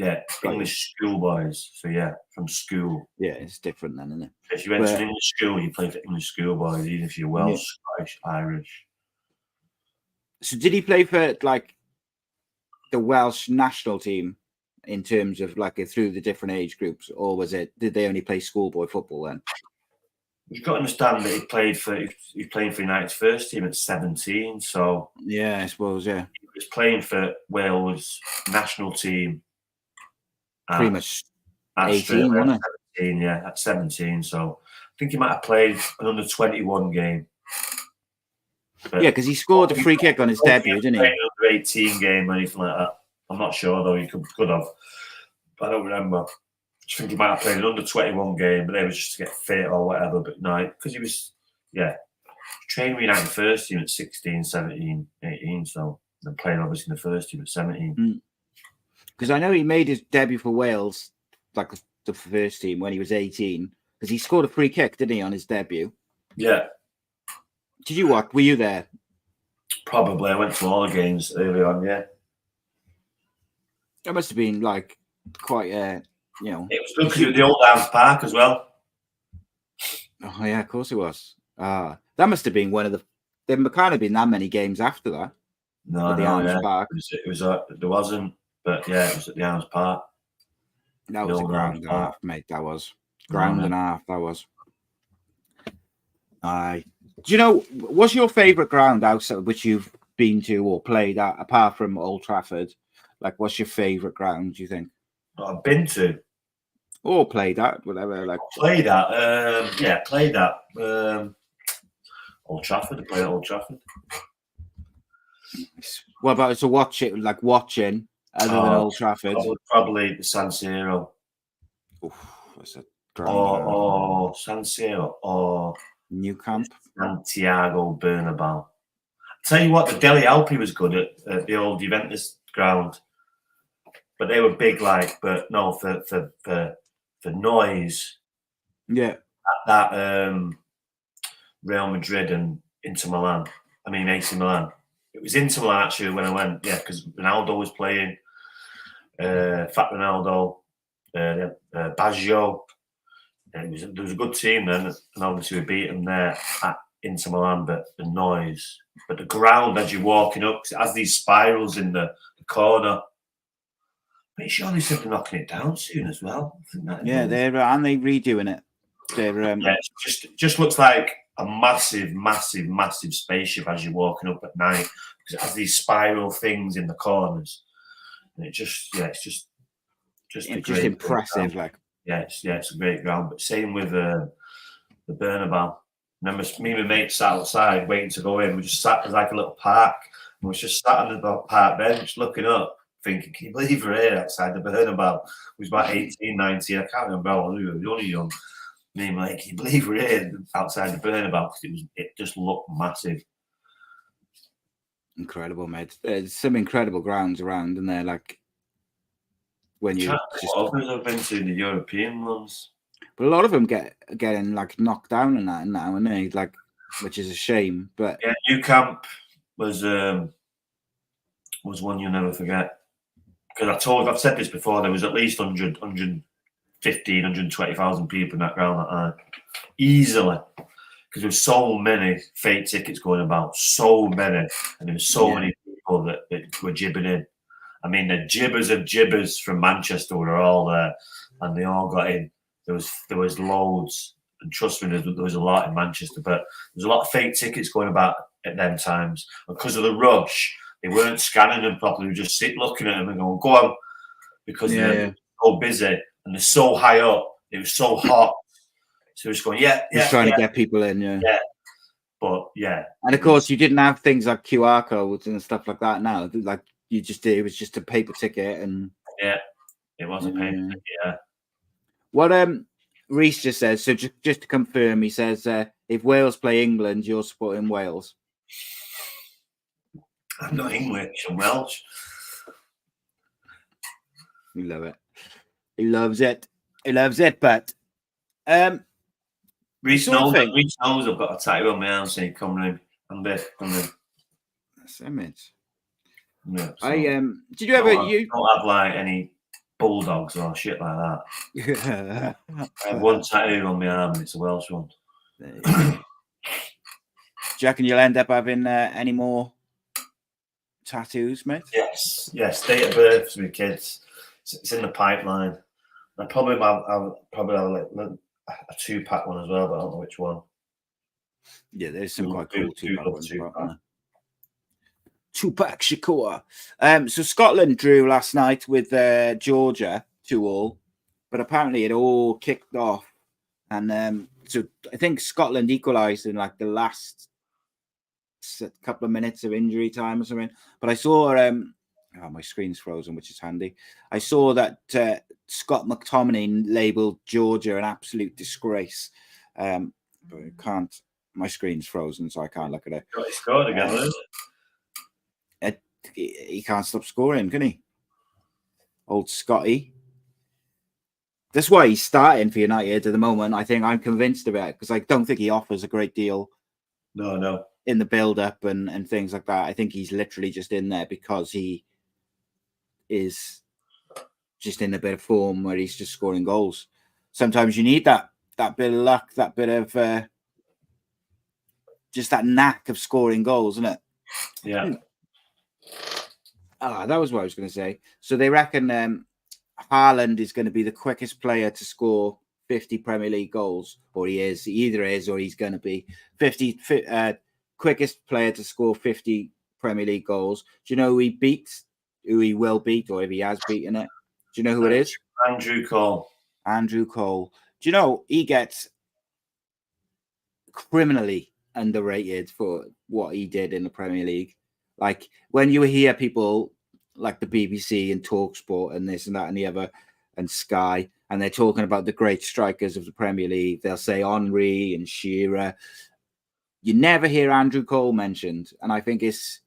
Yeah, English schoolboys. So yeah, from school.
Yeah, it's different then, isn't it?
If you went to an English school, you play for English schoolboys, even if you're Welsh, Scottish, Irish.
So did he play for like the Welsh national team in terms of like through the different age groups, or did they only play schoolboy football then?
You've got to understand that he's playing for United's first team at 17. So
yeah, I suppose he
was playing for Wales national team.
Pretty much 18, wasn't it?
17, yeah, at 17. So I think he might have played an under 21 game.
But because he scored a free kick on his debut, didn't he?
An under 18 game or anything like that. I'm not sure though. He could have. I don't remember. I think he might have played an under 21 game, but they was just to get fit or whatever. But no, because he was, training with United first team at 16, 17, 18. So then playing obviously in the first team at 17.
Because I know he made his debut for Wales, like the first team, when he was 18. Because he scored a free kick, didn't he, on his debut?
Yeah.
Did you watch? Were you there?
Probably. I went to all the games early on, yeah.
That must have been like quite,
It was good because it was the old Downs Park as well.
Oh, yeah, of course it was. That must have been one of the... There kind of been that many games after that.
No, Park. It was there wasn't, but yeah, it was at the Downs Park.
That was a ground and a half, mate. That was. Ground and a half, that was. Do you know, what's your favourite ground outside which you've been to or played at, apart from Old Trafford? Like, what's your favourite ground, do you think?
I've been to.
Or played at, whatever. Like
played at, played at Old Trafford. I played at Old Trafford.
What about watching other than Old Trafford?
Probably the San Siro.
That's a
or San Siro or
New Camp.
Santiago Bernabeu. Tell you what, the Deli Alpi was good at the old Juventus ground, but they were big, but no, for noise.
Yeah,
that Real Madrid and Inter Milan. I mean AC Milan. It was Inter Milan actually when I went. Yeah, because Ronaldo was playing. Fat Ronaldo, Baggio. There was a good team then, and obviously we beat them there at Inter Milan. But the noise, but the ground as you're walking up, 'cause it has these spirals in the corner. But surely they're knocking it down soon as well.
Yeah, they're redoing it. They're
it just looks like a massive spaceship as you're walking up at night because it has these spiral things in the corners, and it's just just
impressive. Like,
it's a great ground. But same with the Bernabeu. Remember, me and my mate sat outside waiting to go in. We just sat, there's like a little park, and we was just sat on the park bench looking up, thinking, can you believe we're here outside the Bernabeu? We was about 18, 19, I can't remember how old we were, only young. Me and like, can you believe we're here outside the Bernabeu? Because it just looked massive.
Incredible, mate. There's some incredible grounds around, and they're like when you just.
I've been to the European ones.
But a lot of them getting like knocked down and that now, and they like, which is a shame. But
yeah, New Camp was one you'll never forget. Because I've said this before, there was at least 100, 115, 120,000 people in that ground that night. Easily. Because there were so many fake tickets going about, so many. And there were so many people that were jibbing in. I mean, the jibbers of jibbers from Manchester were all there, and they all got in. There was loads, and trust me, there was a lot in Manchester, but there was a lot of fake tickets going about at them times. And because of the rush, they weren't scanning them properly. We just sit looking at them and going, go on, because they're so busy and they're so high up. It was so hot. So we're just going, just
trying to get people in,
yeah. But
and of course, you didn't have things like QR codes and stuff like that. Now, like it was just a paper ticket, and
it was a paper ticket. Yeah.
What Reese just says. So just to confirm, he says if Wales play England, you're supporting Wales.
I'm not English. I'm Welsh.
We love it. He loves it. He loves it. But
Reese knows I've got a tattoo on my arm saying "Come in." I'm there.
That's image.
Yeah, so
did you ever
don't have like any bulldogs or shit like that. I have one tattoo on my arm and it's a Welsh one.
Do you reckon you'll end up having any more tattoos, mate?
Yes, date of birth for my kids. It's in the pipeline. I probably have like a 2-pack one as well, but I don't know which one.
Yeah, there's some quite cool 2-pack ones. 2-pack Shakur. So Scotland drew last night with Georgia 2-2, but apparently it all kicked off, and so I think Scotland equalised in like the last couple of minutes of injury time or something. But I saw my screen's frozen, which is handy. I saw that Scott McTominay labelled Georgia an absolute disgrace, but I can't. My screen's frozen, so I can't look at it.
He scored again,
he can't stop scoring, can he? Old Scotty. That's why he's starting for United at the moment. I think I'm convinced of it because I don't think he offers a great deal.
No.
In the build-up and things like that. I think he's literally just in there because he is just in a bit of form where he's just scoring goals. Sometimes you need that bit of luck, that bit of just that knack of scoring goals, isn't it?
Yeah.
That was what I was going to say. So they reckon Haaland is going to be the quickest player to score 50 Premier League goals, or he either is or he's going to be 50 quickest player to score 50 Premier League goals. Do you know who he will beat, or if he has beaten it? Do you know who it is?
Andrew Cole.
Do you know he gets criminally underrated for what he did in the Premier League? Like when you hear people like the BBC and TalkSport and this and that and the other and Sky, and they're talking about the great strikers of the Premier League, they'll say Henry and Shearer. You never hear Andrew Cole mentioned, and I think it's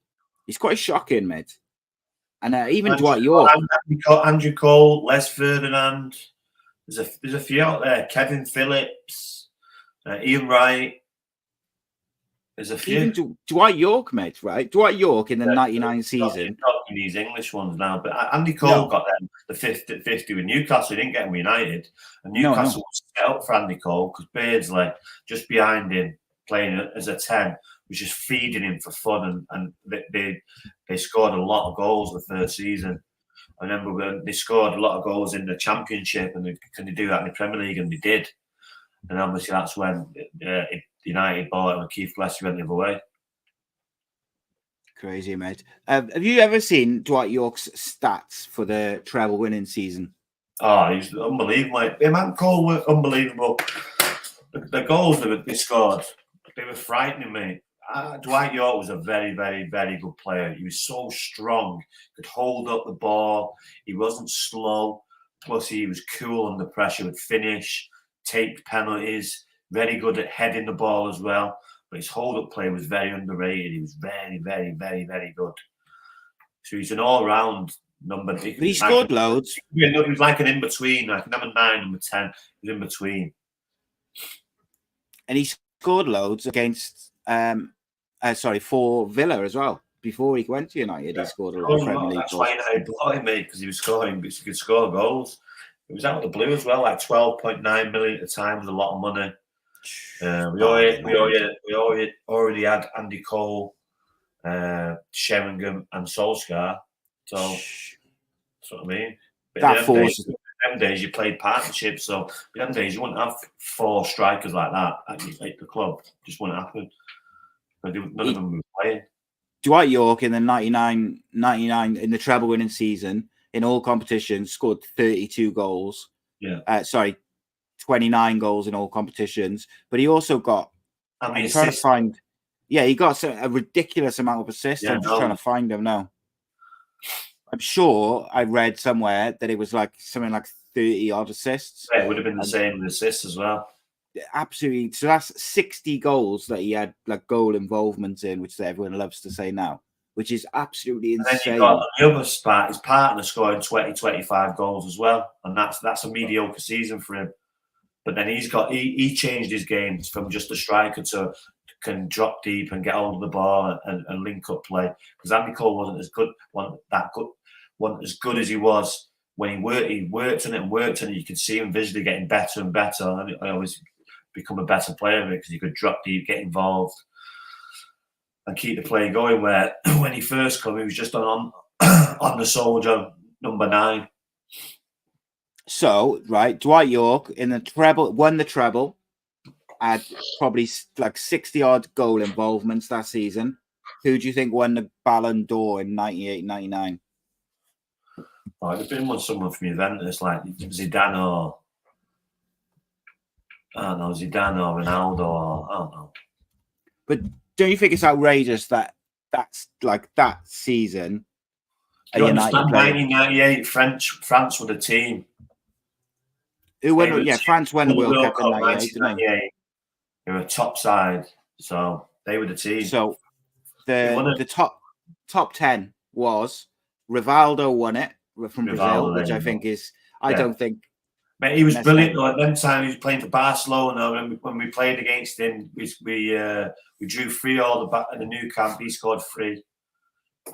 quite shocking, mate. And even Dwight York,
Andrew Cole, Les Ferdinand. There's a few out there. Kevin Phillips, Ian Wright. There's a few.
Even Dwight York, mate, right? Dwight York in the 99 season.
Talking these English ones now, but Andy Cole got them the 50 with Newcastle. He didn't get them United. And Newcastle was set up for Andy Cole because Beardsley, just behind him, playing as a 10, was just feeding him for fun. And they scored a lot of goals the first season. I remember when they scored a lot of goals in the Championship, and can they do that in the Premier League? And they did. And obviously that's when United bought him and Keith Gillespie went the other way.
Crazy, mate. Have you ever seen Dwight York's stats for the treble winning season?
Oh, he's unbelievable. Him and Cole were unbelievable. The goals that they scored, they were frightening me. Dwight York was a very, very, very good player. He was so strong, could hold up the ball. He wasn't slow. Plus, he was cool under pressure, would finish, take penalties, very good at heading the ball as well. But his hold-up play was very underrated. He was very, very, very, very good. So he's an all-round number.
But he scored loads.
He was like an in-between, like number 9, number 10. He was in between.
And he scored loads against, for Villa as well. Before he went to United, he scored a lot of Premier League
goals. That's
why
United bought him, mate, because he was scoring, because he could score goals. It was out of the blue as well, like 12.9 million at the time was a lot of money. We already had Andy Cole, Sheringham, and Solskjaer. So that's what I mean. But
that forces.
Them days you played partnerships, so in them days you wouldn't have 4 strikers like that at the club. It just wouldn't happen. None of them were playing.
Dwight York in the 99 in the treble winning season in all competitions scored 32 goals. 29 goals in all competitions. But he also got. I'm trying to find. Yeah, he got a ridiculous amount of assists. I'm just trying to find them now. I'm sure I read somewhere that it was like something like 30 odd assists.
Yeah, it would have been the same with assists as well.
Absolutely. So that's 60 goals that he had like goal involvement in, which everyone loves to say now, which is absolutely insane.
And then you've got on the other spot, his partner scoring 20-25 goals as well. And that's a mediocre season for him. But then he changed his games from just a striker to can drop deep and get hold of the ball and link up play. Because Andy Cole wasn't as good as he was when he worked on it. You could see him visually getting better and better. And I always become a better player because he could drop deep, get involved, and keep the play going. Where when he first came, he was just on the soldier number 9.
So Dwight York in the treble won the treble. Had probably like 60 odd goal involvements that season. Who do you think won the Balon d'Or in 98-99?
Oh, it'd have been someone from Juventus, like Zidane or Ronaldo, I don't know.
But don't you think it's outrageous that's like that season?
You understand 1998, France were the team.
Who won? Yeah, France won the World Cup in 98, didn't they?
They were a top side, so they were the team.
So the top 10 was Rivaldo won it from Brazil, which I think is don't think.
But he was brilliant though. At that time, he was playing for Barcelona. When we played against him, we drew 3 all back at the new camp. He scored 3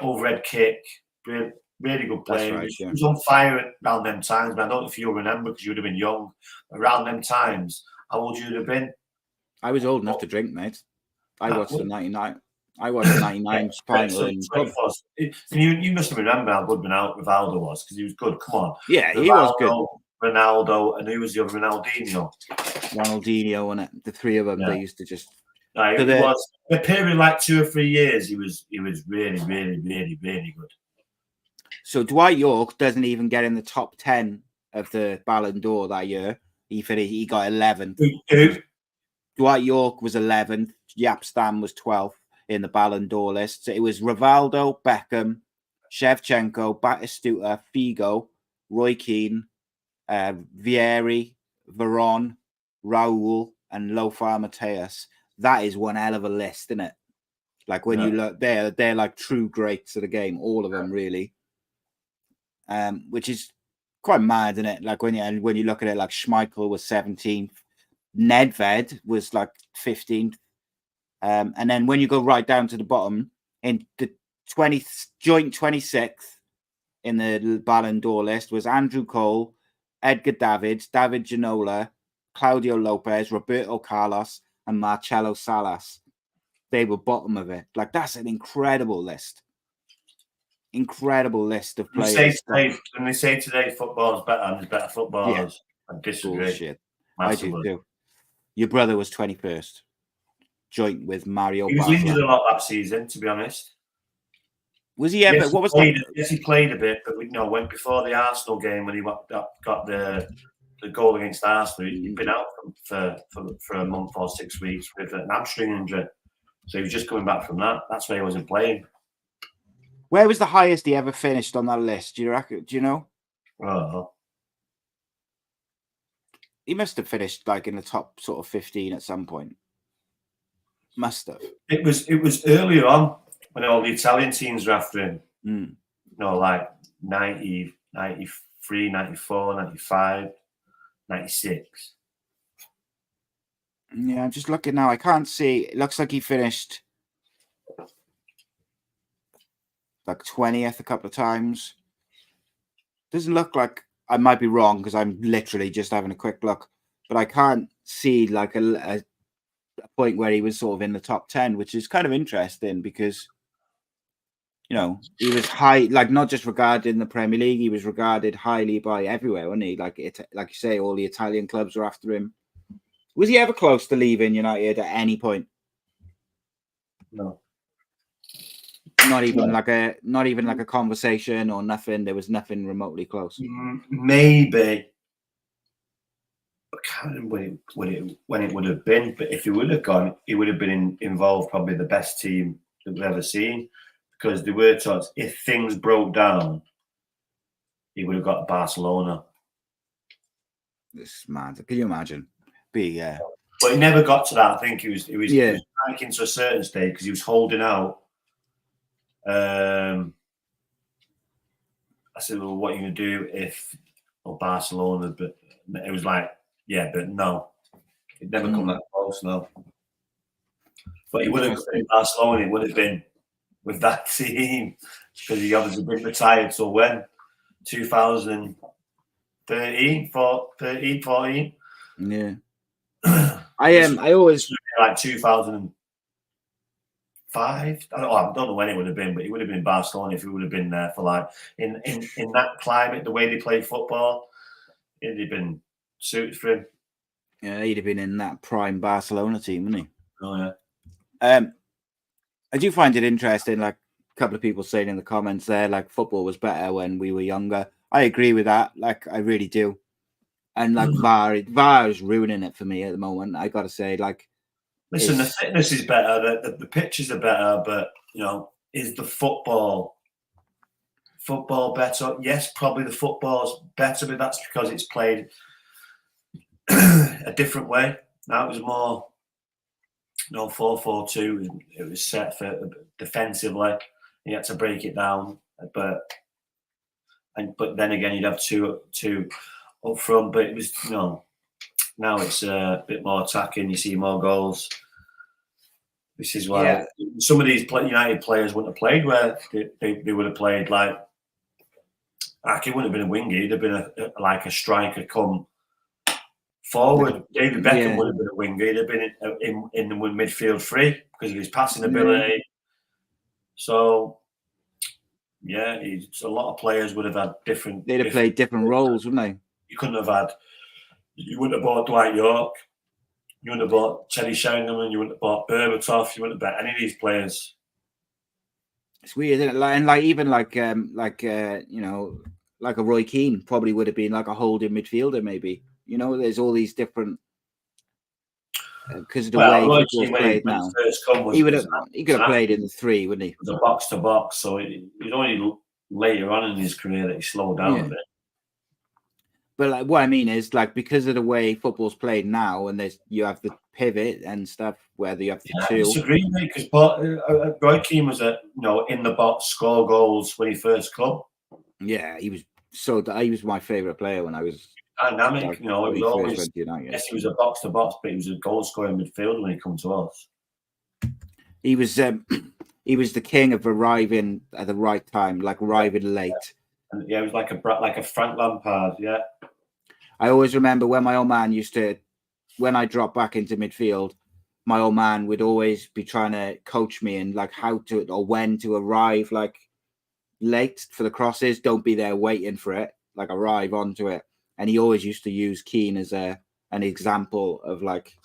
overhead kick. Really good player.
Right,
He was on fire around them times. But I don't know if you'll remember because you would have been young. Around them times, how old you would have been?
I was old enough to drink, mate. I watched the 99. I watched the 99 final.
You must have remembered how good Rivaldo was because he was good. Come on.
Yeah, he was good.
Ronaldo, and who was the other?
Ronaldinho, and it. The 3 of them, they used to just.
It was a period like 2 or 3 years. He was really, really, really, really good.
So Dwight York doesn't even get in the top 10 of the Balon d'Or that year. He got 11th.
Who?
Dwight York was 11th. Jaap Stam was 12th in the Balon d'Or list. So it was Rivaldo, Beckham, Shevchenko, Batistuta, Figo, Roy Keane, Vieri, Veron, Raul, and Lothar Matthäus. That is one hell of a list, isn't it? Like when you look, they're like true greats of the game, all of them really. Which is quite mad, isn't it? Like when you look at it, like Schmeichel was 17th, Nedved was like 15th, and then when you go right down to the bottom in the joint 26th in the Balon d'Or list was Andrew Cole, Edgar Davids, David Ginola, Claudio Lopez, Roberto Carlos, and Marcelo Salas. They were bottom of it. Like that's an incredible list. Incredible list of players.
When they say today football is better and there's better footballers, I disagree.
Bullshit. I do too. Your brother was 21st, joint with Mario.
He was injured a lot that season, to be honest.
Was he ever?
Yes,
What was
yes, he played a bit, but went before the Arsenal game when he got the goal against Arsenal. He'd been out for a month or 6 weeks with an hamstring injury, so he was just coming back from that. That's why he wasn't playing.
Where was the highest he ever finished on that list? Do you reckon? Do you know?
Oh.
He must have finished like in the top sort of 15 at some point. Must have.
It was earlier on when all the Italian teams were after him.
Mm.
Like 90, 93, 94, 95, 96.
Yeah, I'm just looking now. I can't see. It looks like he finished like 20th a couple of times. Doesn't look like, I might be wrong because I'm literally just having a quick look, but I can't see like a point where he was sort of in the top 10, which is kind of interesting because, he was high, like not just regarded in the Premier League, he was regarded highly by everywhere, wasn't he? Like you say, all the Italian clubs were after him. Was he ever close to leaving United at any point?
No.
Not even like a conversation or nothing. There was nothing remotely close.
Maybe. I can't remember when it would have been, but if he would have gone, he would have been involved probably the best team that we've ever seen, because there were talks, if things broke down, he would have got Barcelona.
This is mad. Can you imagine? But
he never got to that. I think he was back into a certain stage because he was holding out. I said, well, what are you going to do if Barcelona? But it was like, yeah, but no. He'd never come that close, no. But he would have been in Barcelona. It would have been with that team because he obviously been retired. So when? 2013, 14?
Yeah. I always
like 2005. I don't know when it would have been, but he would have been in Barcelona if he would have been there for like in that climate, the way they play football. It'd have been suited for him.
Yeah, he'd have been in that prime Barcelona team, wouldn't he?
Oh yeah.
I do find it interesting, like a couple of people saying in the comments there, like football was better when we were younger. I agree with that. Like I really do. And like VAR is ruining it for me at the moment. I got to say, like,
listen, the fitness is better, the pitches are better, but is the football better? Yes, probably the football's better, but that's because it's played a different way. Now it was more 4-4-2. It was set for defensively. You had to break it down, but then again you'd have two up front. But it was now it's a bit more attacking. You see more goals. This is why some of these United players wouldn't have played where they would have played like Aki wouldn't have been a winger. He'd have been like a striker come forward. David Beckham would have been a winger. He'd have been in the midfield free because of his passing ability. So a lot of players would have had different.
They'd have played different roles, wouldn't they?
You couldn't have had. You wouldn't have bought Dwight York. You wouldn't have bought Teddy Sheringham. You wouldn't have bought Berbatov. You wouldn't have bought any of these players. It's
weird, isn't it? Like even like a Roy Keane probably would have been like a holding midfielder, maybe. There's all these different because of the way football's played now. He could have played in the three, wouldn't he?
It was a box to box, so it only later on in his career that he slowed down a bit.
But like what I mean is like because of the way football's played now, and you have the pivot and stuff, whether you have the two. I
disagree, mate, because Roy Keane was in the box, score goals when he first come.
Yeah, he was my favourite player when I was
dynamic. It was always he was a box to box, but he was a goal scoring midfielder when he come to us.
He was the king of arriving at the right time, like arriving late.
And it was like a Frank Lampard. Yeah.
I always remember when my old man when I dropped back into midfield, my old man would always be trying to coach me in like how to or when to arrive like late for the crosses. Don't be there waiting for it, like arrive onto it. And he always used to use Keane as an example of like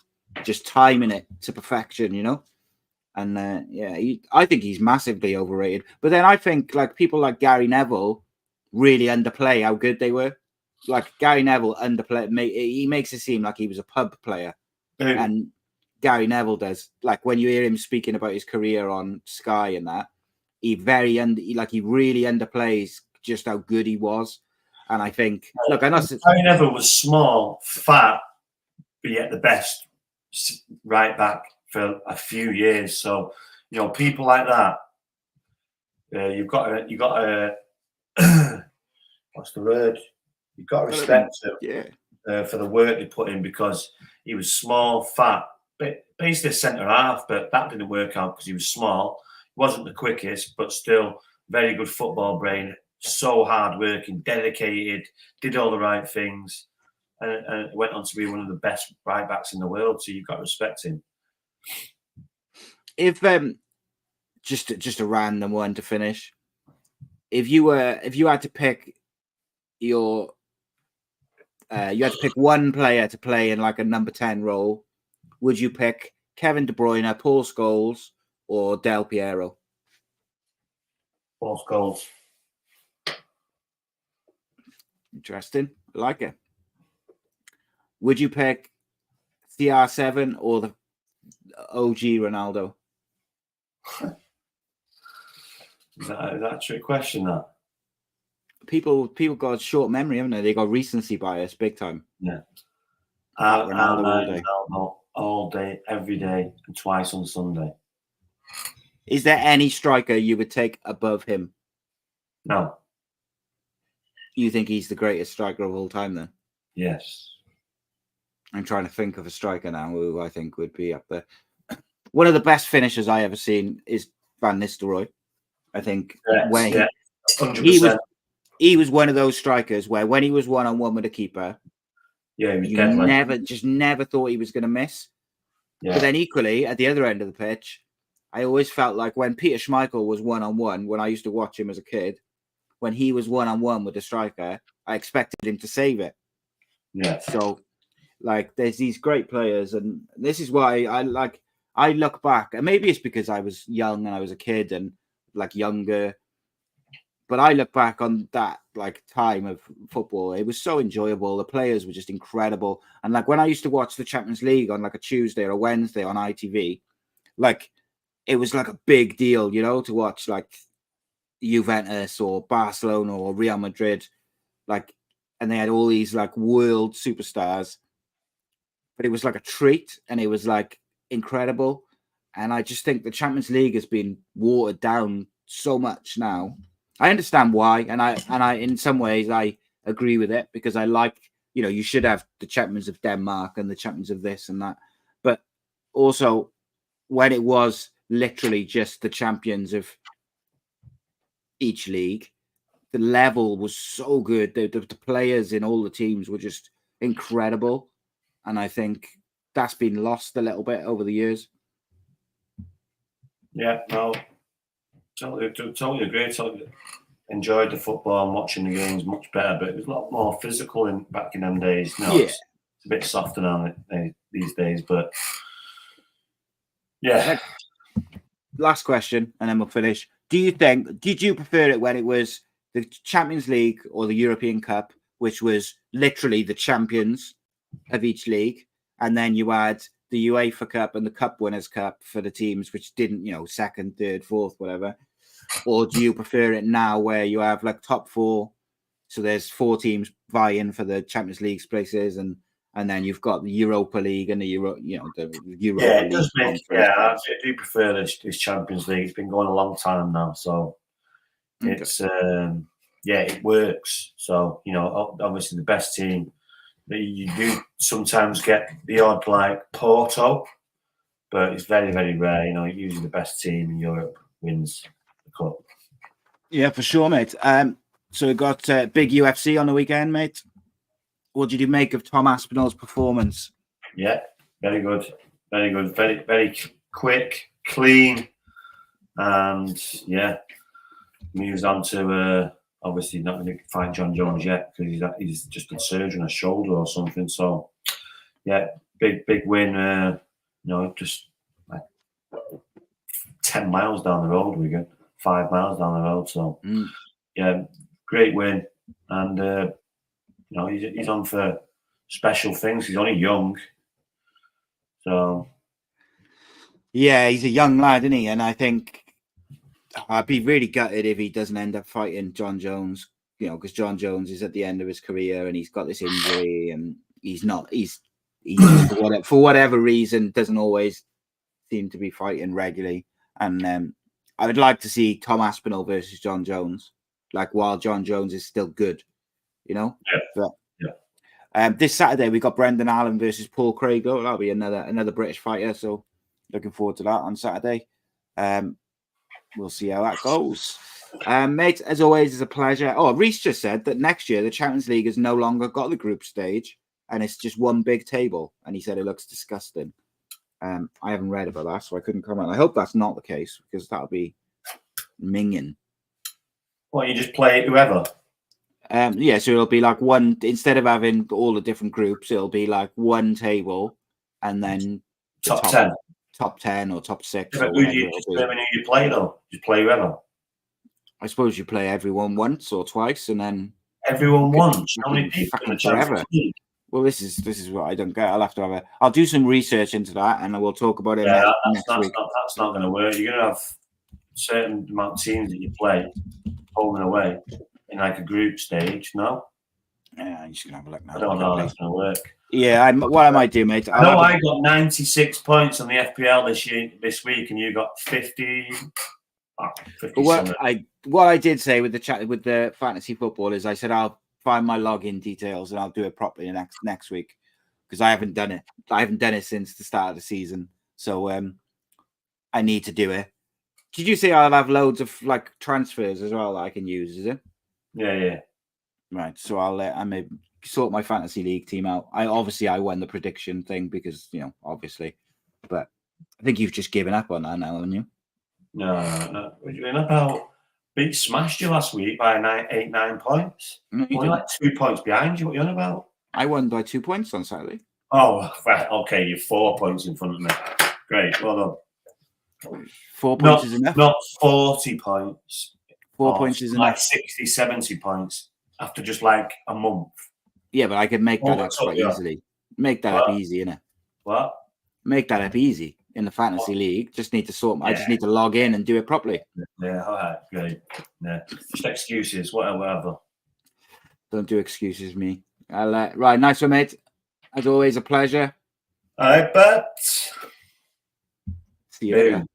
just timing it to perfection, And I think he's massively overrated. But then I think like people like Gary Neville really underplay how good they were. Like Gary Neville he makes it seem like he was a pub player, and Gary Neville does. Like when you hear him speaking about his career on Sky and that, he really underplays just how good he was. And I think, look, I know
Gary Neville was small, fat, but yet the best right back for a few years. So people like that, you've got to what's the word? You've got to respect him for the work they put in, because he was small, fat, basically a centre half, but that didn't work out because he was small. He wasn't the quickest, but still very good football brain, so hard working, dedicated, did all the right things, and went on to be one of the best right backs in the world. So you've got to respect him.
If just a random one to finish, if you had to pick you had to pick one player to play in like a number 10 role, would you pick Kevin De Bruyne, Paul Scholes, or Del Piero?
Paul Scholes.
Interesting. I like it. Would you pick CR7 or the OG Ronaldo?
Is that a trick question, that?
People got a short memory, haven't they? They got recency bias big time.
Yeah.
Ronaldo
all day, every day, and twice on Sunday.
Is there any striker you would take above him?
No.
You think he's the greatest striker of all time then?
Yes.
I'm trying to think of a striker now who I think would be up there. One of the best finishers I ever seen is Van Nistelrooy. I think
100%.
He was one of those strikers where when he was one-on-one with a keeper,
he was
you never thought he was going to miss.
Yeah.
But then equally, at the other end of the pitch, I always felt like when Peter Schmeichel was one-on-one, when I used to watch him as a kid, when he was one-on-one with the striker, I expected him to save it.
Yeah.
So, like, there's these great players, and this is why I look back, and maybe it's because I was young and I was a kid and like younger, but I look back on that like time of football. It was so enjoyable. The players were just incredible. And like when I used to watch the Champions League on like a Tuesday or a Wednesday on ITV, like it was like a big deal, to watch like Juventus or Barcelona or Real Madrid, like, and they had all these like world superstars, but it was like a treat and it was like incredible. And I just think the Champions League has been watered down so much now. I understand why, and I in some ways I agree with it, because I like, you should have the champions of Denmark and the champions of this and that. But also when it was literally just the champions of each league, the level was so good. The players in all the teams were just incredible. And I think that's been lost a little bit over the years.
Yeah, no, totally agree. Totally enjoyed the football and watching the games much better, but it was a lot more physical back in them days. No, it's a bit softer now these days, but yeah.
Last question, and then we'll finish. Did you prefer it when it was the Champions League or the European Cup, which was literally the champions of each league, and then you had the UEFA Cup and the Cup Winners' Cup for the teams which didn't, second, third, fourth, whatever? Or do you prefer it now where you have like top four, so there's 4 teams vying for the Champions League places, and then you've got the Europa League and the Euro?
Yeah, it does make. Yeah, I do prefer this Champions League. It's been going a long time now, so it's it works. So obviously the best team. You do sometimes get the odd like Porto, but it's very, very rare. Usually the best team in Europe wins the cup.
Yeah, for sure, mate. So we got big UFC on the weekend, mate. What did you make of Tom Aspinall's performance?
Yeah, very good. Very good. Very, very quick, clean, and moves on to obviously not going to fight John Jones yet because he's just had surgery on a shoulder or something. So, yeah, big win. Just like 10 miles down the road, Wigan, 5 miles down the road. So, yeah, great win. And, you know, he's on for special things. He's only young. So,
yeah, he's a young lad, isn't he? And I think I'd be really gutted if he doesn't end up fighting John Jones, you know, because John Jones is at the end of his career and he's got this injury and he's just, for whatever reason, doesn't always seem to be fighting regularly. And I would like to see Tom Aspinall versus John Jones, like while John Jones is still good, you know?
Yeah.
But, this Saturday we got Brendan Allen versus Paul Craig. Oh, that'll be another British fighter. So looking forward to that on Saturday. We'll see how that goes. Mate, as always, it's a pleasure. Oh, Reece just said that next year the Champions League has no longer got the group stage and it's just one big table. And he said it looks disgusting. I haven't read about that, so I couldn't comment. I hope that's not the case because that'll be minging.
Well, you just play whoever.
Yeah, so it'll be like one, instead of having all the different groups, it'll be like one table and then
top 10.
Top 10 or top 6.
Yeah,
or
who do you determine who you play, though? Just play whoever.
I suppose you play everyone once or twice and then.
Everyone once? How many people in the Champions League?
Well, this is what I don't get. I'll do some research into that and we'll talk about it next week.
That's not going to work. You're going to have a certain amount of teams that you play home and away in like a group stage, no?
Yeah, I'm just going to have a look now.
I don't know how that's going to work.
Yeah, what I might do, mate.
I got 96 points on the FPL this week, and you got 50.
What I did say with the fantasy football is I said I'll find my login details and I'll do it properly next week because I haven't done it. I haven't done it since the start of the season, so I need to do it. Did you say I'll have loads of like transfers as well that I can use? Is it?
Yeah.
Right. So I may sort my fantasy league team out. I won the prediction thing because obviously, but I think you've just given up on that now, haven't you?
No. What you doing about? Beat smashed you last week by 9 points.
No,
only like 2 points behind you. What are you on about?
I won by 2 points on Saturday.
Oh, right. Okay, you're 4 points in front of me. Great. Well done.
4 points is enough.
Not 40 points.
4 points is
like
enough.
60, 70 points after just like a month.
Yeah, but I could make that up quite easily. Make that up easy, innit?
What?
Make that up easy in the fantasy league. Just need to sort. I just need to log in and do it properly.
Yeah, all right, great. Yeah, just excuses, whatever.
Don't do excuses, me. Right, nice one, mate. As always, a pleasure.
I bet.
See you later.